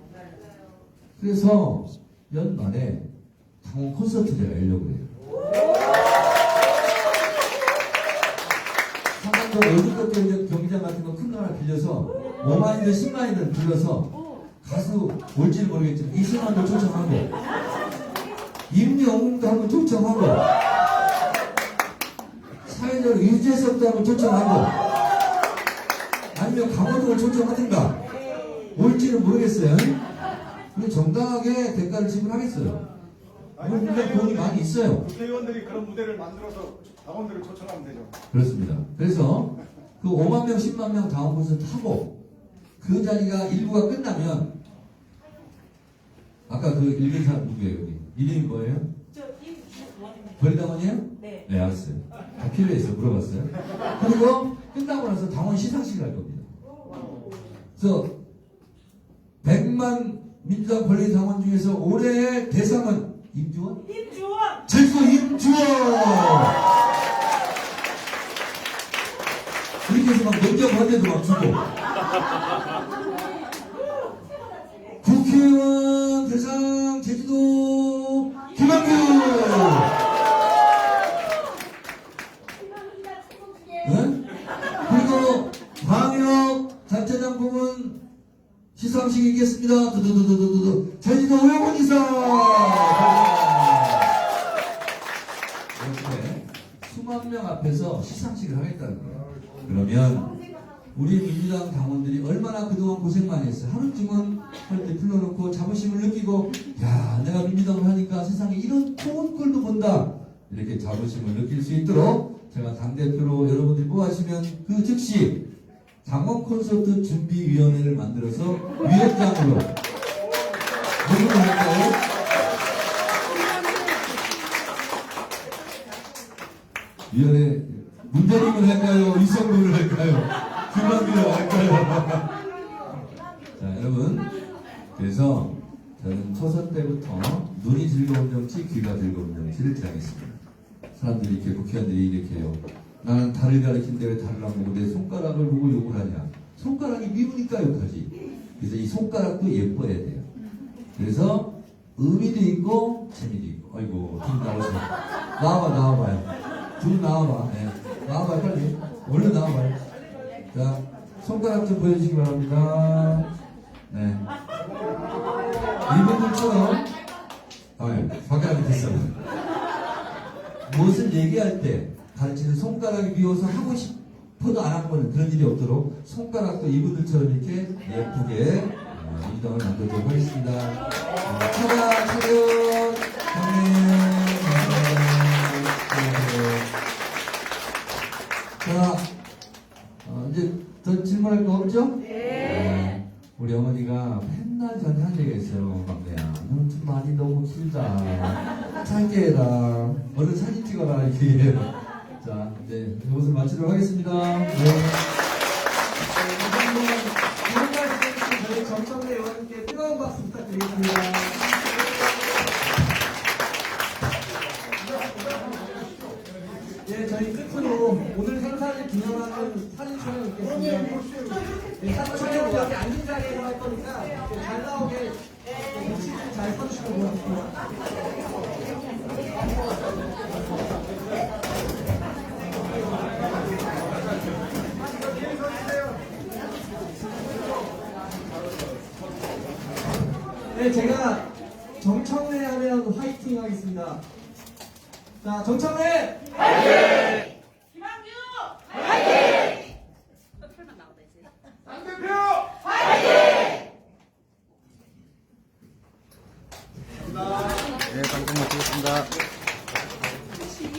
그래서 연말에 당원 콘서트 제가 하려고 해요. 한번더 월드컵 경기장 같은 거 큰 거 하나 빌려서 5만이든 10만이든 빌려서 가수 올지는 모르겠지만 이승환도 초청하고 임영웅도 한번 초청하고 사회적으로 유재석도 한번 초청하고 아니면 강호동을 초청하든가 올지는 모르겠어요. 근데 정당하게 대가를 지불하겠어요. 우리 돈이 많이 있어요. 국회의원들이 그런 무대를 만들어서 당원들을 초청하면 되죠. 그렇습니다. 그래서 그 5만 명, 10만 명 당원분을 타고 그 자리가 일부가 끝나면 아까 그 읽은 사람 누구예요? 여기 이름이 뭐예요? 권리당원이에요? 네. 네, 알았어요. 다 필요해서 물어봤어요. 그리고 끝나고 나서 당원 시상식을 할 겁니다. 그래서 100만 민주당 권리당원 중에서 올해의 대상은 임주원? 임주원! 제주 임주원! 이렇게 해서 막 넘겨봤는데도 막 주고. 국회의원 대상 제주도 김한규! 네? 그리고 광역 단체장 부문 시상식이 있겠습니다. 두두두두두두 제주도 오영훈이사! 이렇게 수만 명 앞에서 시상식을 하겠다는 거예요. 그러면 우리 민주당 당원들이 얼마나 그동안 고생 많이 했어요. 하루쯤은 헐때 풀러놓고 자부심을 느끼고 야 내가 민주당을 하니까 세상에 이런 좋은 꼴도 본다. 이렇게 자부심을 느낄 수 있도록 제가 당대표로 여러분들이 뽑아주시면 그 즉시 당원 콘서트 준비위원회를 만들어서 위원장으로 누구를 할까요? 위원회 문대림을 할까요? 이성문을 할까요? 김만규를 할까요? 자 여러분 그래서 저는 초선 때부터 눈이 즐거운 정치, 귀가 즐거운 정치를 지향했습니다. 사람들이 이렇게 국회의원들이 이렇게 해요. 나는 달을 가리킨데 왜 달을 안 보고 내 손가락을 보고 욕을 하냐. 손가락이 미우니까 욕하지. 그래서 이 손가락도 예뻐야 돼요. 그래서 의미도 있고 재미도 있고. 아이고 둘 나오세요. 나와봐요. 둘 나와봐. 네. 나와봐요 빨리. 얼른 나와봐요. 자 손가락 좀 보여주시기 바랍니다. 네. 이분들처럼 박약이 됐어요. 무엇을 얘기할 때 가르치는 손가락이 비워서 하고 싶어도 안 하고는 그런 일이 없도록 손가락도 이분들처럼 이렇게 예쁘게 인정을 만들도록 하겠습니다. 차렷, 차렷, 자, 이제 더 질문할 거 없죠? 네. 우리 어머니가 맨날 저한테 한 얘기가 있어요. 막내야, 너는 좀 많이 너무 길다. 짧게 해라. 얼른 사진 찍어라. 이렇게 얘기해요. 자, 이제 이것을 마치도록 하겠습니다. 네. 이번 말씀 저희 정청래 의원님께 뜨거운 박수 부탁드리겠습니다. 네, 저희 끝으로 오늘 행사를 기념하는 사진 촬영 있겠습니다. 네, 사진 촬영은 여기 앉은 자리에서 할 거니까 잘 나오게 위치 잘 서주시면 고맙습니다. 네, 제가 정청래 하면 화이팅 하겠습니다. 자, 정청래! 화이팅!